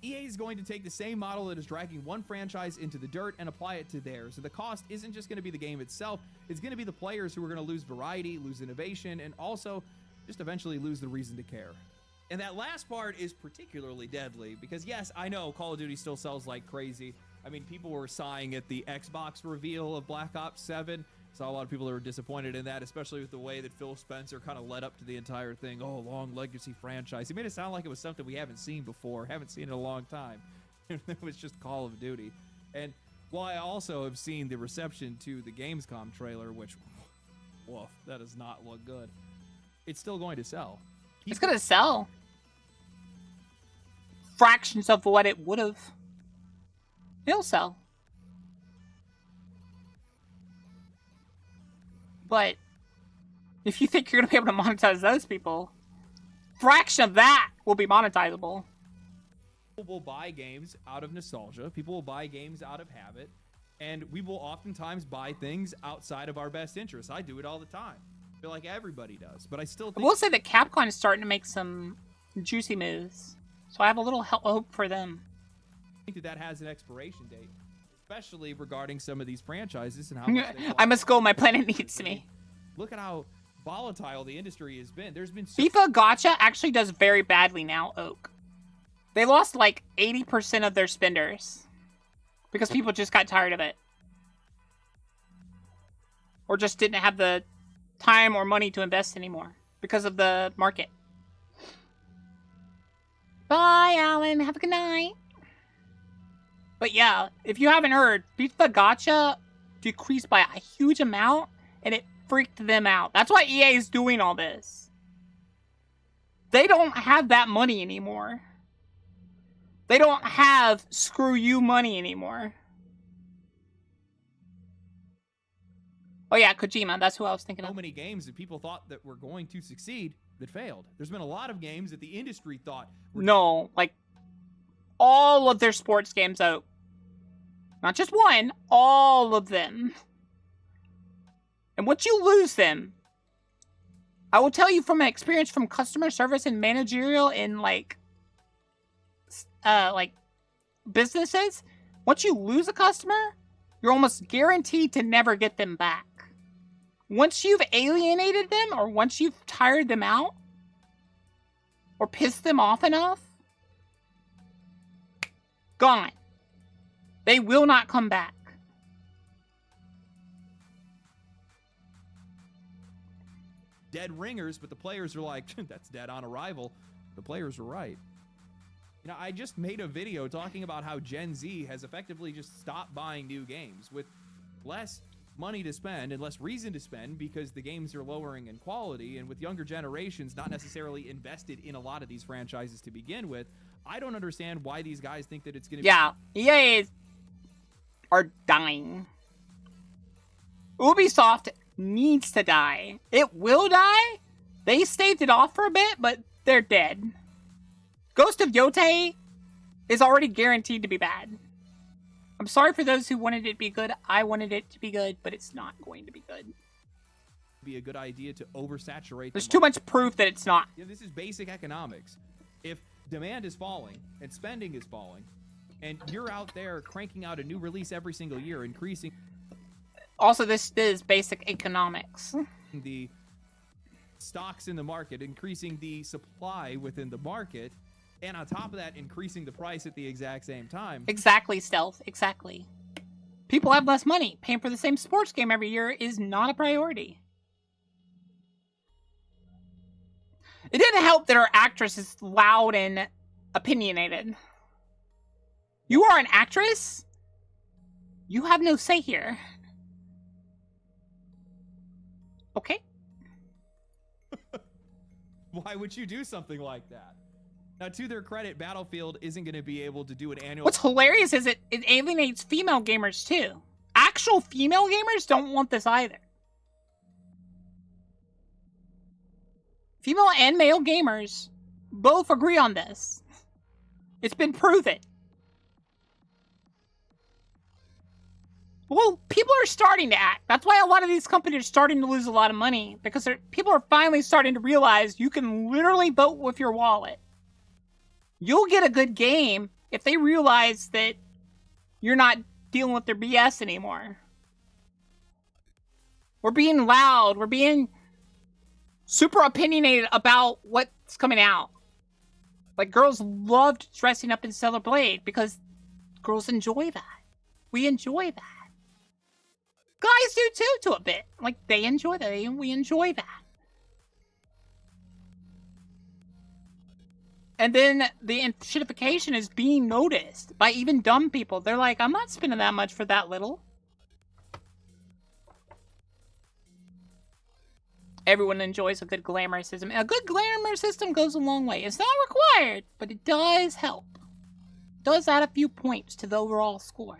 EA is going to take the same model that is dragging one franchise into the dirt and apply it to theirs. So the cost isn't just going to be the game itself, it's going to be the players who are going to lose variety, lose innovation, and also just eventually lose the reason to care. And that last part is particularly deadly because, yes, I know Call of Duty still sells like crazy. I mean, people were sighing at the Xbox reveal of Black Ops 7. Saw a lot of people that were disappointed in that, especially with the way that Phil Spencer kind of led up to the entire thing. Oh, long legacy franchise. He made it sound like it was something we haven't seen before, haven't seen in a long time. It was just Call of Duty. And while I also have seen the reception to the Gamescom trailer, which, woof, that does not look good, it's still going to sell. It's going to sell. Fractions of what it would have. It'll sell. But if you think you're going to be able to monetize those people, fraction of that will be monetizable. People will buy games out of nostalgia. People will buy games out of habit. And we will oftentimes buy things outside of our best interests. I do it all the time. I feel like everybody does. But I still think... I will say that Capcom is starting to make some juicy moves. So I have a little hope for them. I think that has an expiration date. Especially regarding some of these franchises and how much I must go. My planet needs me. Look at how volatile the industry has been. There's been FIFA Gacha actually does very badly now, Oak. They lost like 80% of their spenders because people just got tired of it. Or just didn't have the time or money to invest anymore because of the market. Bye, Alan. Have a good night. But yeah, if you haven't heard, FIFA Gacha decreased by a huge amount, and it freaked them out. That's why EA is doing all this. They don't have that money anymore. They don't have screw you money anymore. Oh yeah, Kojima, that's who I was thinking of. So many games that people thought that were going to succeed that failed. There's been a lot of games that the industry thought were... No, like all of their sports games out. Not just one, all of them. And once you lose them, I will tell you from an experience from customer service and managerial in like businesses, once you lose a customer, you're almost guaranteed to never get them back. Once you've alienated them or once you've tired them out or pissed them off enough, gone. They will not come back. Dead ringers, but the players are like, that's dead on arrival. The players are right. You know, I just made a video talking about how Gen Z has effectively just stopped buying new games with less money to spend and less reason to spend because the games are lowering in quality, and with younger generations not necessarily invested in a lot of these franchises to begin with. I don't understand why these guys think that it's going to be... Yeah, EA are dying. Ubisoft needs to die. It will die. They staved it off for a bit, but they're dead. Ghost of Yotei is already guaranteed to be bad. I'm sorry for those who wanted it to be good. I wanted it to be good, but it's not going to be good. Be a good idea to oversaturate. There's too much proof that it's not. Yeah, this is basic economics. If demand is falling and spending is falling, and you're out there cranking out a new release every single year, increasing... Also, this is basic economics. The stocks in the market, increasing the supply within the market, and on top of that, increasing the price at the exact same time. Exactly, Stealth. Exactly. People have less money. Paying for the same sports game every year is not a priority. It didn't help that our actress is loud and opinionated. You are an actress? You have no say here. Okay. Why would you do something like that? Now, to their credit, Battlefield isn't going to be able to do an annual... What's hilarious is it alienates female gamers, too. Actual female gamers don't want this either. Female and male gamers both agree on this. It's been proven. Well, people are starting to act. That's why a lot of these companies are starting to lose a lot of money. Because people are finally starting to realize you can literally vote with your wallet. You'll get a good game if they realize that you're not dealing with their BS anymore. We're being loud. We're being super opinionated about what's coming out. Like, girls loved dressing up in Stellar Blade because girls enjoy that. We enjoy that. Guys do too, to a bit. Like, they enjoy that, and we enjoy that. And then the shitification is being noticed by even dumb people. They're like, I'm not spending that much for that little. Everyone enjoys a good glamour system. A good glamour system goes a long way. It's not required, but it does help. It does add a few points to the overall score.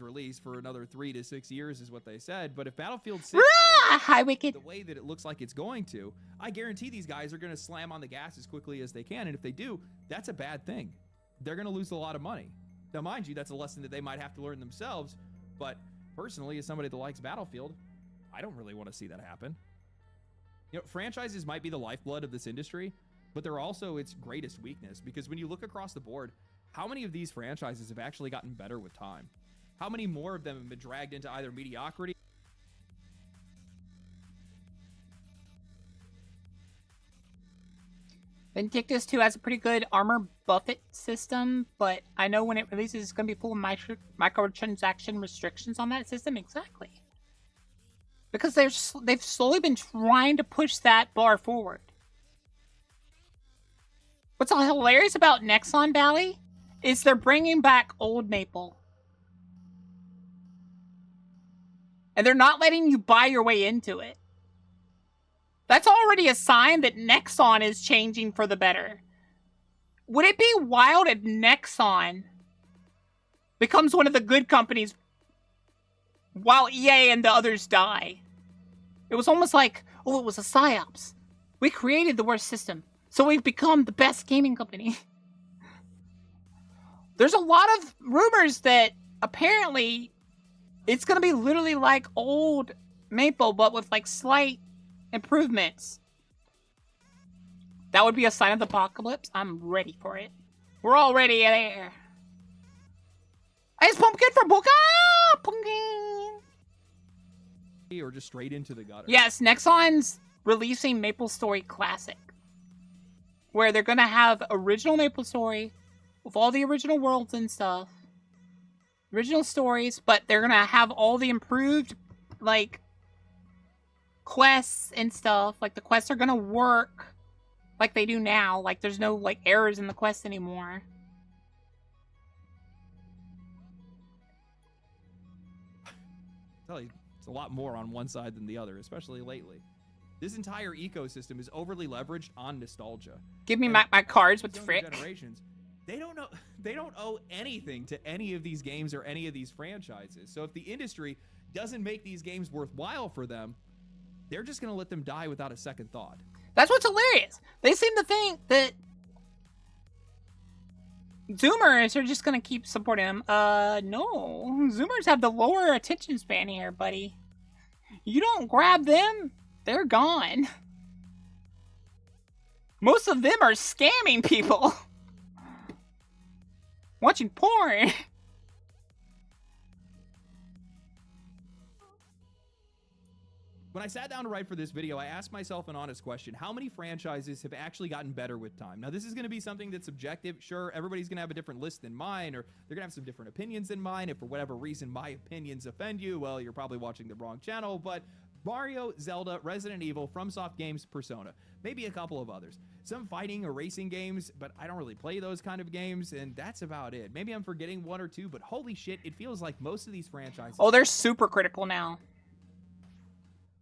Release for another 3 to 6 years is what they said, but if Battlefield 6 Hi, Wicked. the way that it looks like it's going to, I guarantee these guys are going to slam on the gas as quickly as they can, and if they do, that's a bad thing. They're going to lose a lot of money. Now, mind you, that's a lesson that they might have to learn themselves, but personally, as somebody that likes Battlefield, I don't really want to see that happen. You know, franchises might be the lifeblood of this industry, but they're also its greatest weakness, because when you look across the board, how many of these franchises have actually gotten better with time? How many more of them have been dragged into either mediocrity? Vindictus 2 has a pretty good armor buffet system, but I know when it releases, it's going to be full of microtransaction restrictions on that system. Exactly. Because they've slowly been trying to push that bar forward. What's hilarious about Nexon Valley is they're bringing back Old Maple. And they're not letting you buy your way into it. That's already a sign that Nexon is changing for the better. Would it be wild if Nexon becomes one of the good companies while EA and the others die? It was almost like, oh, it was a psyops. We created the worst system, so we've become the best gaming company. There's a lot of rumors that apparently it's going to be literally like Old Maple, but with like slight improvements. That would be a sign of the apocalypse. I'm ready for it. We're already there. It's Pumpkin for Boka! Pumpkin! Or just straight into the gutter. Yes, Nexon's releasing MapleStory Classic. Where they're going to have original MapleStory with all the original worlds and stuff. Original stories, but they're going to have all the improved, like, quests and stuff. Like, the quests are going to work like they do now. Like, there's no, like, errors in the quest anymore. Tell you, it's a lot more on one side than the other, especially lately. This entire ecosystem is overly leveraged on nostalgia. Give me my cards with Frick. Generations, they don't owe anything to any of these games or any of these franchises. So if the industry doesn't make these games worthwhile for them, they're just going to let them die without a second thought. That's what's hilarious. They seem to think that Zoomers are just going to keep supporting them. No. Zoomers have the lower attention span here, buddy. You don't grab them, they're gone. Most of them are scamming people. Watching porn. When I sat down to write for this video, I asked myself an honest question. How many franchises have actually gotten better with time? Now, this is going to be something that's subjective. Sure, everybody's going to have a different list than mine, or they're going to have some different opinions than mine. If for whatever reason my opinions offend you, well, you're probably watching the wrong channel. But Mario, Zelda, Resident Evil, FromSoft Games, Persona, maybe a couple of others. Some fighting or racing games, but I don't really play those kind of games, and that's about it. Maybe I'm forgetting one or two, but holy shit, it feels like most of these franchises... Oh, they're super critical now.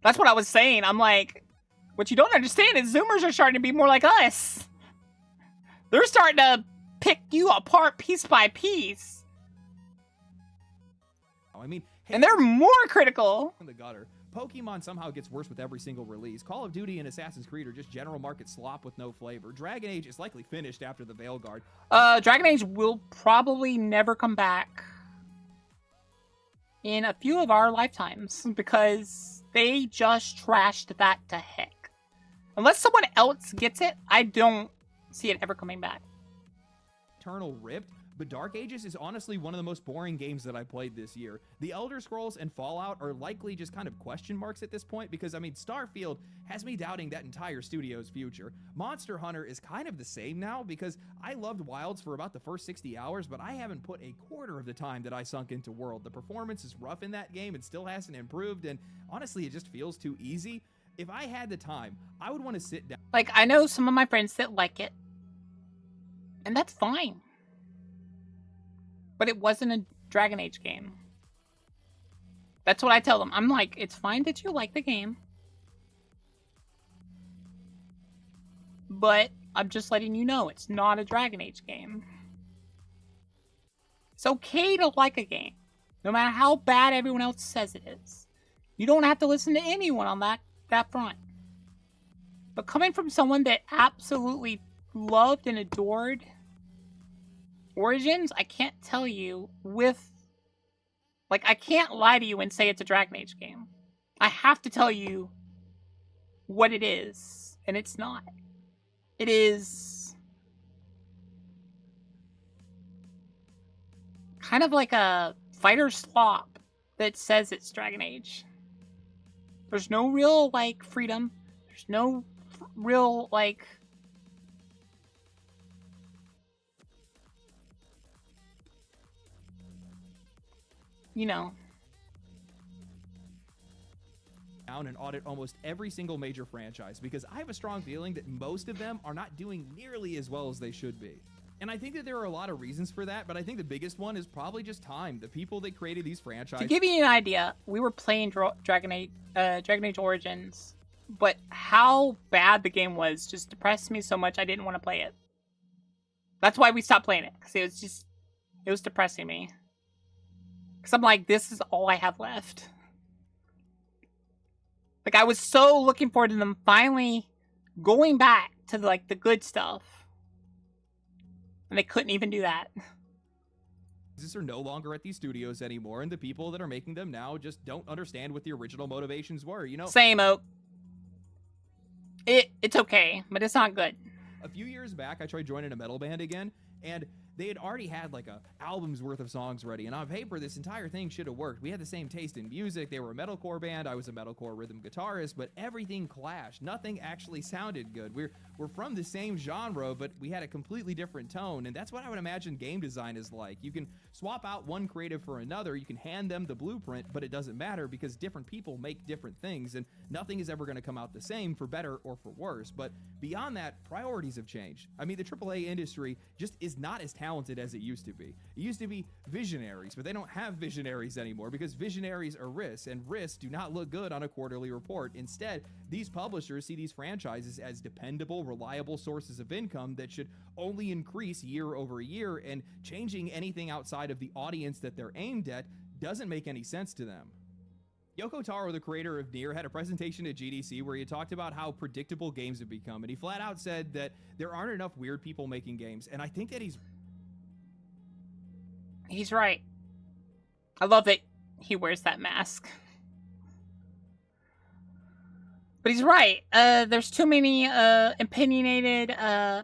That's what I was saying. I'm like, what you don't understand is Zoomers are starting to be more like us. They're starting to pick you apart piece by piece. I mean, And they're more critical. In the gutter. Pokemon somehow gets worse with every single release. Call of Duty and Assassin's Creed are just general market slop with no flavor. Dragon Age is likely finished after the Veilguard. Dragon Age will probably never come back in a few of our lifetimes because they just trashed that to heck. Unless someone else gets it, I don't see it ever coming back. Eternal Ripped, but Dark Ages is honestly one of the most boring games that I played this year. The Elder Scrolls and Fallout are likely just kind of question marks at this point because, I mean, Starfield has me doubting that entire studio's future. Monster Hunter is kind of the same now because I loved Wilds for about the first 60 hours, but I haven't put a quarter of the time that I sunk into World. The performance is rough in that game and still hasn't improved, and honestly, it just feels too easy. If I had the time, I would want to sit down. Like, I know some of my friends that like it, and that's fine. But it wasn't a Dragon Age game. That's what I tell them. I'm like, it's fine that you like the game. But I'm just letting you know it's not a Dragon Age game. It's okay to like a game, no matter how bad everyone else says it is. You don't have to listen to anyone on that front. But coming from someone that absolutely loved and adored Origins, I can't tell you with... Like, I can't lie to you and say it's a Dragon Age game. I have to tell you what it is, and it's not. It is kind of like a fighter slop that says it's Dragon Age. There's no real, like, freedom. There's no real, like... You know. Down and audit almost every single major franchise because I have a strong feeling that most of them are not doing nearly as well as they should be. And I think that there are a lot of reasons for that, but I think the biggest one is probably just time. The people that created these franchises. To give you an idea, we were playing Dragon Age Origins, but how bad the game was just depressed me so much I didn't want to play it. That's why we stopped playing it, because it was depressing me. Because I'm like, this is all I have left. Like, I was so looking forward to them finally going back to, like, the good stuff. And they couldn't even do that. These are no longer at these studios anymore, and the people that are making them now just don't understand what the original motivations were, you know? Same, Oak. It's okay, but it's not good. A few years back, I tried joining a metal band again, and they had already had like a album's worth of songs ready, and on paper this entire thing should have worked. We had the same taste in music. They were a metalcore band, I was a metalcore rhythm guitarist, but everything clashed. Nothing actually sounded good. We're from the same genre, but we had a completely different tone, and that's what I would imagine game design is like. You can swap out one creative for another, you can hand them the blueprint, but it doesn't matter because different people make different things, and nothing is ever going to come out the same for better or for worse. But beyond that, priorities have changed. I mean, the AAA industry just is not as talented as it used to be. It used to be visionaries, but they don't have visionaries anymore because visionaries are risks, and risks do not look good on a quarterly report. Instead, these publishers see these franchises as dependable, reliable sources of income that should only increase year over year, and changing anything outside of the audience that they're aimed at doesn't make any sense to them. Yoko Taro, the creator of Nier, had a presentation at GDC where he talked about how predictable games have become, and he flat out said that there aren't enough weird people making games, and I think that He's right. I love that he wears that mask. But he's right. There's too many opinionated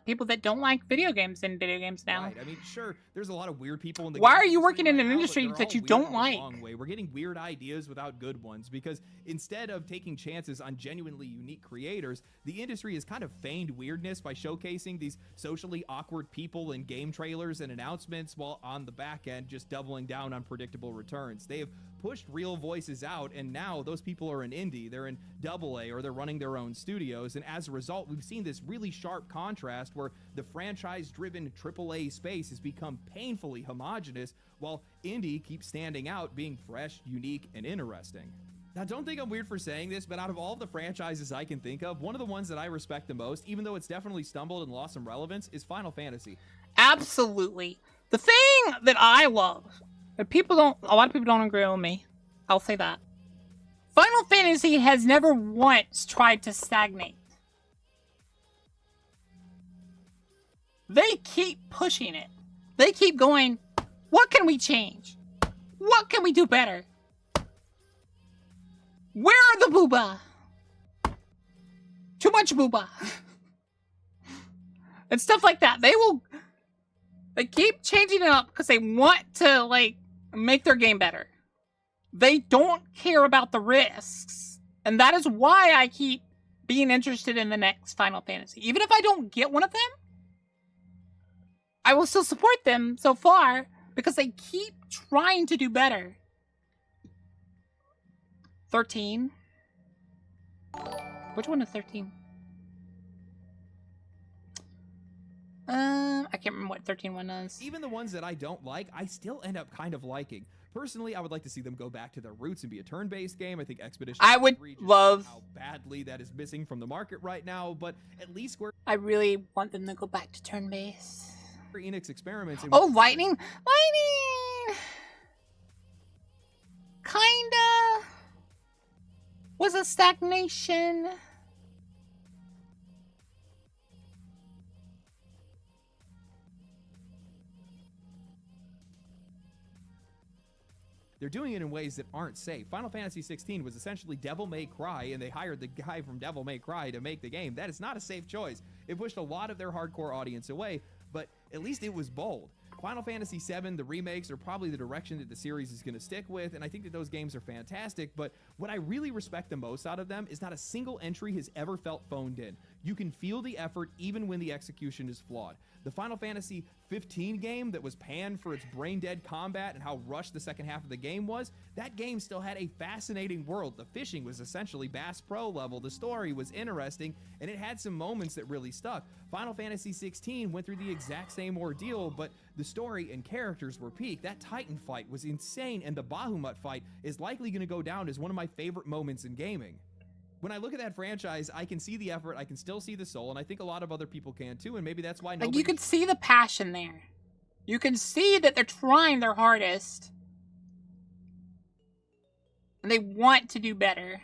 people that don't like video games in video games now. Right. I mean, sure, there's a lot of weird people in the Why game are you working in right an now, industry but that they're you all don't weird in the like? wrong way. We're getting weird ideas without good ones because instead of taking chances on genuinely unique creators, the industry has kind of feigned weirdness by showcasing these socially awkward people in game trailers and announcements while on the back end just doubling down on predictable returns. They have pushed real voices out, and now those people are in indie, they're in AA, or they're running their own studios, and as a result, we've seen this really sharp contrast where the franchise-driven AAA space has become painfully homogenous, while indie keeps standing out, being fresh, unique, and interesting. Now, don't think I'm weird for saying this, but out of all the franchises I can think of, one of the ones that I respect the most, even though it's definitely stumbled and lost some relevance, is Final Fantasy. Absolutely. The thing that I love, that a lot of people don't agree with me, I'll say that. Final Fantasy has never once tried to stagnate. They keep pushing it. They keep going, what can we change? What can we do better? Where are the booba? Too much booba. And stuff like that. They keep changing it up because they want to, like, make their game better. They don't care about the risks. And that is why I keep being interested in the next Final Fantasy. Even if I don't get one of them, I will still support them so far because they keep trying to do better. 13. Which one is 13? I can't remember what 13 one is. Even the ones that I don't like, I still end up kind of liking. Personally, I would like to see them go back to their roots and be a turn-based game. I think Expedition I would 3 love how badly that is missing from the market right now, but at least Square I really want them to go back to turn-based. Enix experiments. Oh, Lightning! Lightning! Kinda was a stagnation. They're doing it in ways that aren't safe. Final Fantasy 16 was essentially Devil May Cry, and they hired the guy from Devil May Cry to make the game. That is not a safe choice. It pushed a lot of their hardcore audience away, but at least it was bold. Final Fantasy VII, the remakes, are probably the direction that the series is going to stick with, and I think that those games are fantastic, but what I really respect the most out of them is not a single entry has ever felt phoned in. You can feel the effort even when the execution is flawed. The Final Fantasy 15 game that was panned for its brain-dead combat and how rushed the second half of the game was, that game still had a fascinating world. The fishing was essentially Bass Pro level, the story was interesting, and it had some moments that really stuck. Final Fantasy 16 went through the exact same ordeal, but the story and characters were peak. That Titan fight was insane, and the Bahamut fight is likely going to go down as one of my favorite moments in gaming. When I look at that franchise, I can see the effort, I can still see the soul, and I think a lot of other people can too, and maybe that's why nobody... Like, you can see the passion there. You can see that they're trying their hardest. And they want to do better.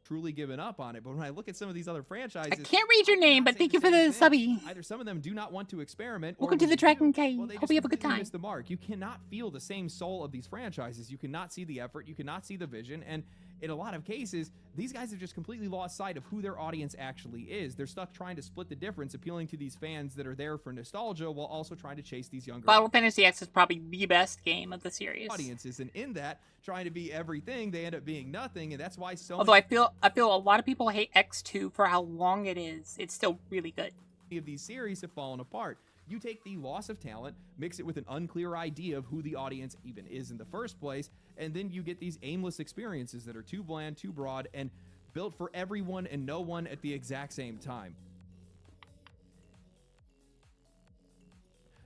Truly given up on it, but when I look at some of these other franchises... I can't read your name, but thank you for the subby. Either some of them do not want to experiment, Welcome to the Dragon Cave. Hope you have a good time. The mark. You cannot feel the same soul of these franchises. You cannot see the effort. You cannot see the vision, and in a lot of cases, these guys have just completely lost sight of who their audience actually is. They're stuck trying to split the difference, appealing to these fans that are there for nostalgia while also trying to chase these younger Final Fantasy X is probably the best game of the series. audiences, and in that, trying to be everything, they end up being nothing, and that's why so Although I feel a lot of people hate X2 for how long it is. It's still really good. many of these series have fallen apart. You take the loss of talent, mix it with an unclear idea of who the audience even is in the first place, and then you get these aimless experiences that are too bland, too broad, and built for everyone and no one at the exact same time.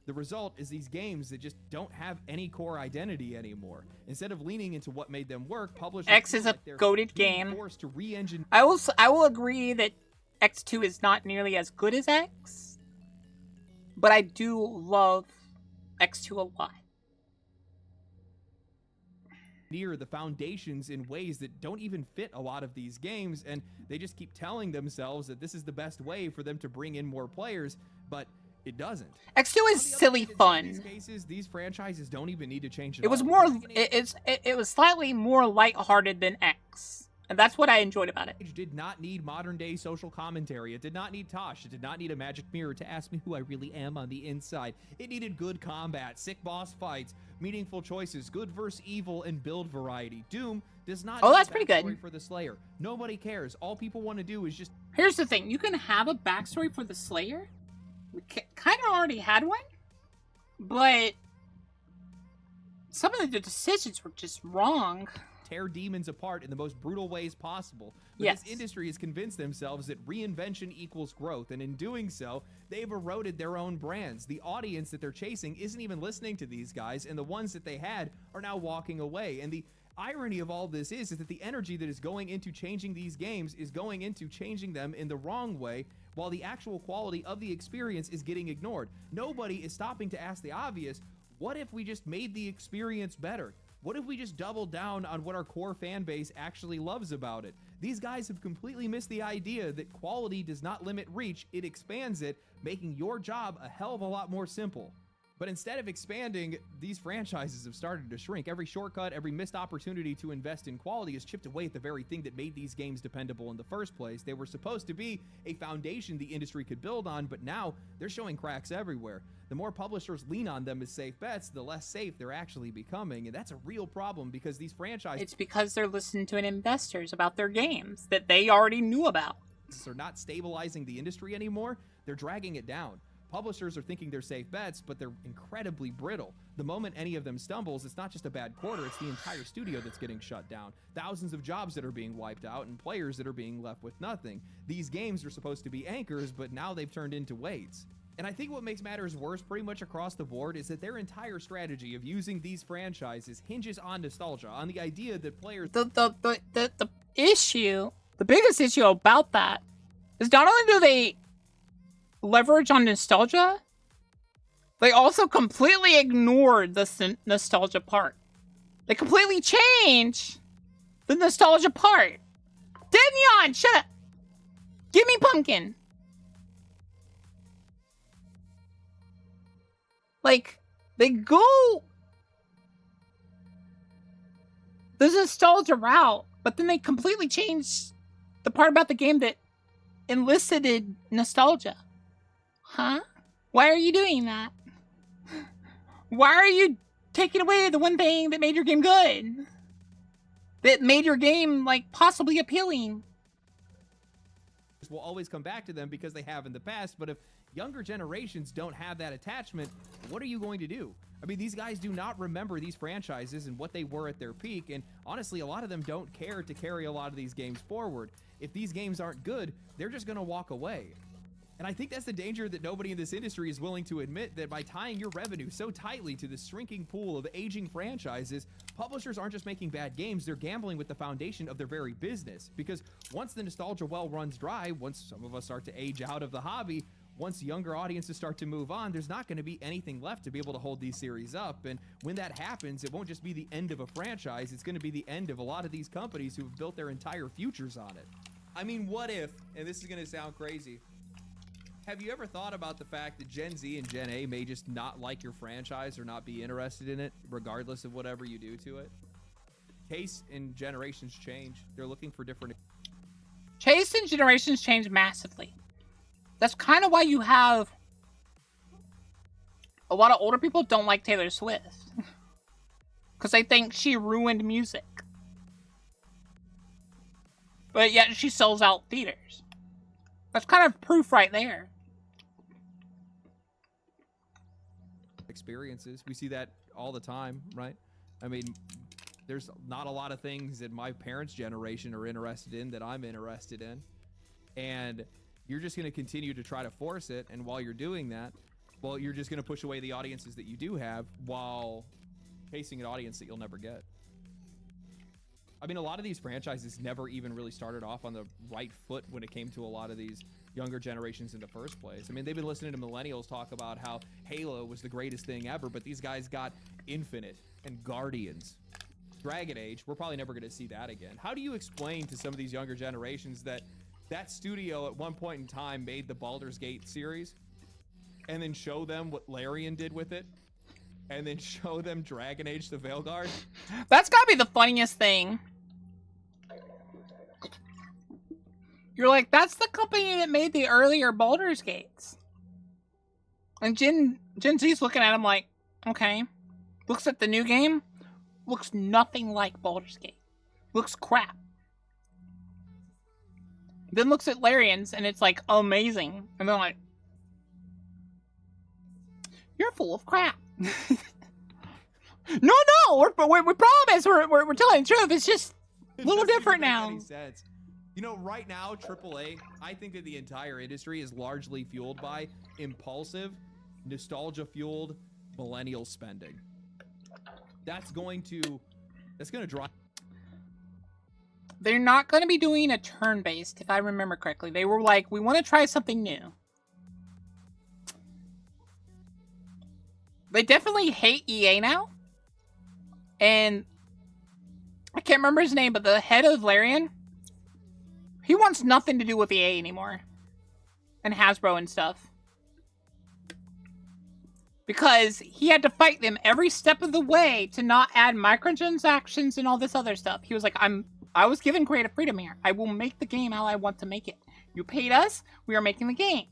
The result is these games that just don't have any core identity anymore. Instead of leaning into what made them work, publishers X is a goated game. forced to re-engine. I will agree that X2 is not nearly as good as X, but I do love X2 a lot. Near the foundations in ways that don't even fit a lot of these games, and they just keep telling themselves that this is the best way for them to bring in more players, but it doesn't. X2 is silly fun. In these cases, these franchises don't even need to change It was more. It was slightly more lighthearted than X, and that's what I enjoyed about it. It did not need modern day social commentary. It did not need Tosh. It did not need a magic mirror to ask me who I really am on the inside. It needed good combat, sick boss fights, meaningful choices, good versus evil, and build variety. Doom does not. Oh, need that's a pretty backstory good. For the Slayer, nobody cares. All people want to do is just. Here's the thing: you can have a backstory for the Slayer. We kind of already had one, but some of the decisions were just wrong. Tear demons apart in the most brutal ways possible. But Yes. this industry has convinced themselves that reinvention equals growth, and in doing so, they've eroded their own brands. The audience that they're chasing isn't even listening to these guys, and the ones that they had are now walking away. And the irony of all this is that the energy that is going into changing these games is going into changing them in the wrong way, while the actual quality of the experience is getting ignored. Nobody is stopping to ask the obvious: what if we just made the experience better? What if we just doubled down on what our core fan base actually loves about it? These guys have completely missed the idea that quality does not limit reach, it expands it, making your job a hell of a lot more simple. But instead of expanding, these franchises have started to shrink. Every shortcut, every missed opportunity to invest in quality has chipped away at the very thing that made these games dependable in the first place. They were supposed to be a foundation the industry could build on, but now they're showing cracks everywhere. The more publishers lean on them as safe bets, the less safe they're actually becoming, and that's a real problem because these franchises... It's because they're listening to investors about their games that they already knew about. ...are not stabilizing the industry anymore, they're dragging it down. Publishers are thinking they're safe bets, but they're incredibly brittle. The moment any of them stumbles, it's not just a bad quarter, it's the entire studio that's getting shut down. Thousands of jobs that are being wiped out and players that are being left with nothing. These games are supposed to be anchors, but now they've turned into weights. And I think what makes matters worse pretty much across the board is that their entire strategy of using these franchises hinges on nostalgia, on the idea that players... The issue, the biggest issue about that is not only do they leverage on nostalgia, they also completely ignored the nostalgia part. They completely change the nostalgia part. Denyon, shut up! Give me pumpkin! Like, they go the nostalgia route, but then they completely change the part about the game that elicited nostalgia. Huh? Why are you doing that? Why are you taking away the one thing that made your game good? That made your game, like, possibly appealing? Will always come back to them because they have in the past, but if younger generations don't have that attachment, what are you going to do? I mean, these guys do not remember these franchises and what they were at their peak, and honestly, a lot of them don't care to carry a lot of these games forward. If these games aren't good, they're just going to walk away. And I think that's the danger that nobody in this industry is willing to admit, that by tying your revenue so tightly to the shrinking pool of aging franchises, publishers aren't just making bad games, they're gambling with the foundation of their very business. Because once the nostalgia well runs dry, once some of us start to age out of the hobby, once younger audiences start to move on, there's not going to be anything left to be able to hold these series up. And when that happens, it won't just be the end of a franchise, it's going to be the end of a lot of these companies who have built their entire futures on it. I mean, what if, and this is going to sound crazy, have you ever thought about the fact that Gen Z and Gen A may just not like your franchise or not be interested in it, regardless of whatever you do to it? Tastes and generations change. They're looking for different... Tastes and generations change massively. That's kind of why you have a lot of older people don't like Taylor Swift. Because they think she ruined music. But yet she sells out theaters. That's kind of proof right there. Experiences. We see that all the time, right? I mean, there's not a lot of things that my parents' generation are interested in that I'm interested in. And you're just going to continue to try to force it. And while you're doing that, well, you're just going to push away the audiences that you do have while chasing an audience that you'll never get. I mean, a lot of these franchises never even really started off on the right foot when it came to a lot of these younger generations in the first place. I mean, they've been listening to millennials talk about how Halo was the greatest thing ever, but these guys got Infinite and Guardians. Dragon Age, we're probably never going to see that again. How do you explain to some of these younger generations that that studio at one point in time made the Baldur's Gate series and then show them what Larian did with it and then show them Dragon Age the Veilguard? That's gotta be the funniest thing. You're like, that's the company that made the earlier Baldur's Gates. And Gen Z's looking at him like, okay. Looks at the new game, looks nothing like Baldur's Gate. Looks crap. Then looks at Larian's and it's like amazing. And they're like, you're full of crap. No, we promise we're telling the truth. It's just a little different now. You know, right now, AAA, I think that the entire industry is largely fueled by impulsive, nostalgia-fueled millennial spending. That's going to drive they're not going to be doing a turn-based, if I remember correctly. They were like, we want to try something new. They definitely hate EA now. And I can't remember his name, but the head of Larian, he wants nothing to do with EA anymore. And Hasbro and stuff. Because he had to fight them every step of the way to not add microtransactions and all this other stuff. He was like, I was given creative freedom here. I will make the game how I want to make it. You paid us, we are making the game.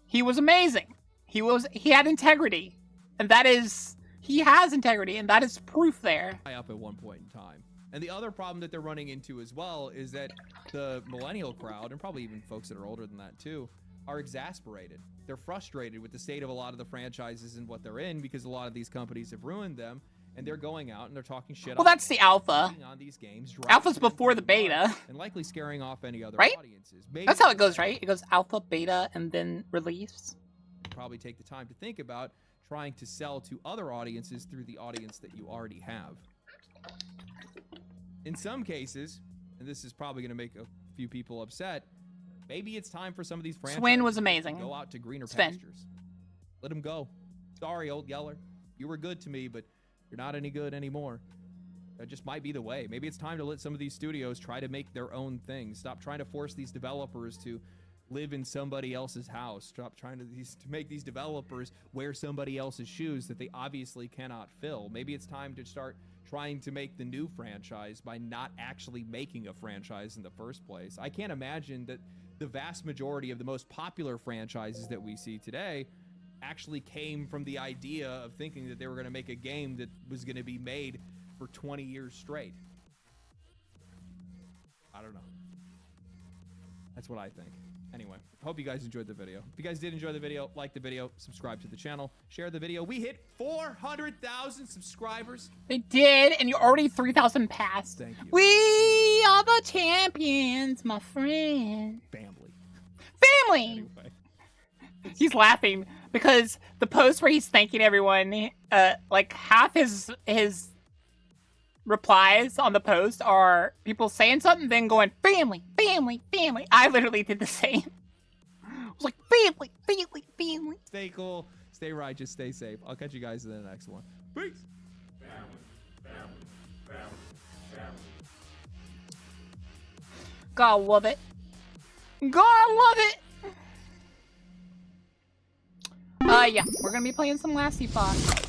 He was amazing. He had integrity. And that is, he has integrity, and that is proof there. Up at one point in time. And the other problem that they're running into as well is that the millennial crowd, and probably even folks that are older than that too, are exasperated. They're frustrated with the state of a lot of the franchises and what they're in, because a lot of these companies have ruined them, and they're going out and they're talking shit. Well, that's the alpha. On these games, Alpha's before the beta. And likely scaring off any other right? audiences. Maybe that's how it goes, right? It goes alpha, beta, and then release. Probably take the time to think about trying to sell to other audiences through the audience that you already have. In some cases, and this is probably going to make a few people upset, maybe it's time for some of these franchises Swin was amazing. to go out to greener Sven. pastures. Let them go. Sorry, old Yeller. You were good to me, but you're not any good anymore. That just might be the way. Maybe it's time to let some of these studios try to make their own things. Stop trying to force these developers to live in somebody else's house. Stop trying to make these developers wear somebody else's shoes that they obviously cannot fill. Maybe it's time to start trying to make the new franchise by not actually making a franchise in the first place. I can't imagine that the vast majority of the most popular franchises that we see today actually came from the idea of thinking that they were going to make a game that was going to be made for 20 years straight. I don't know. That's what I think. Anyway, hope you guys enjoyed the video. If you guys did enjoy the video, like the video, subscribe to the channel, share the video. We hit 400,000 subscribers. They did, and you're already 3,000 past. Thank you. We are the champions, my friend. Family. Anyway. He's laughing because the post where he's thanking everyone, like half his replies on the post are people saying something, then going, family, family, family. I literally did the same. I was like, family, family, family. Stay cool, stay righteous, stay safe. I'll catch you guys in the next one. Peace. God love it. God love it. Yeah, we're gonna be playing some Lassie Fox.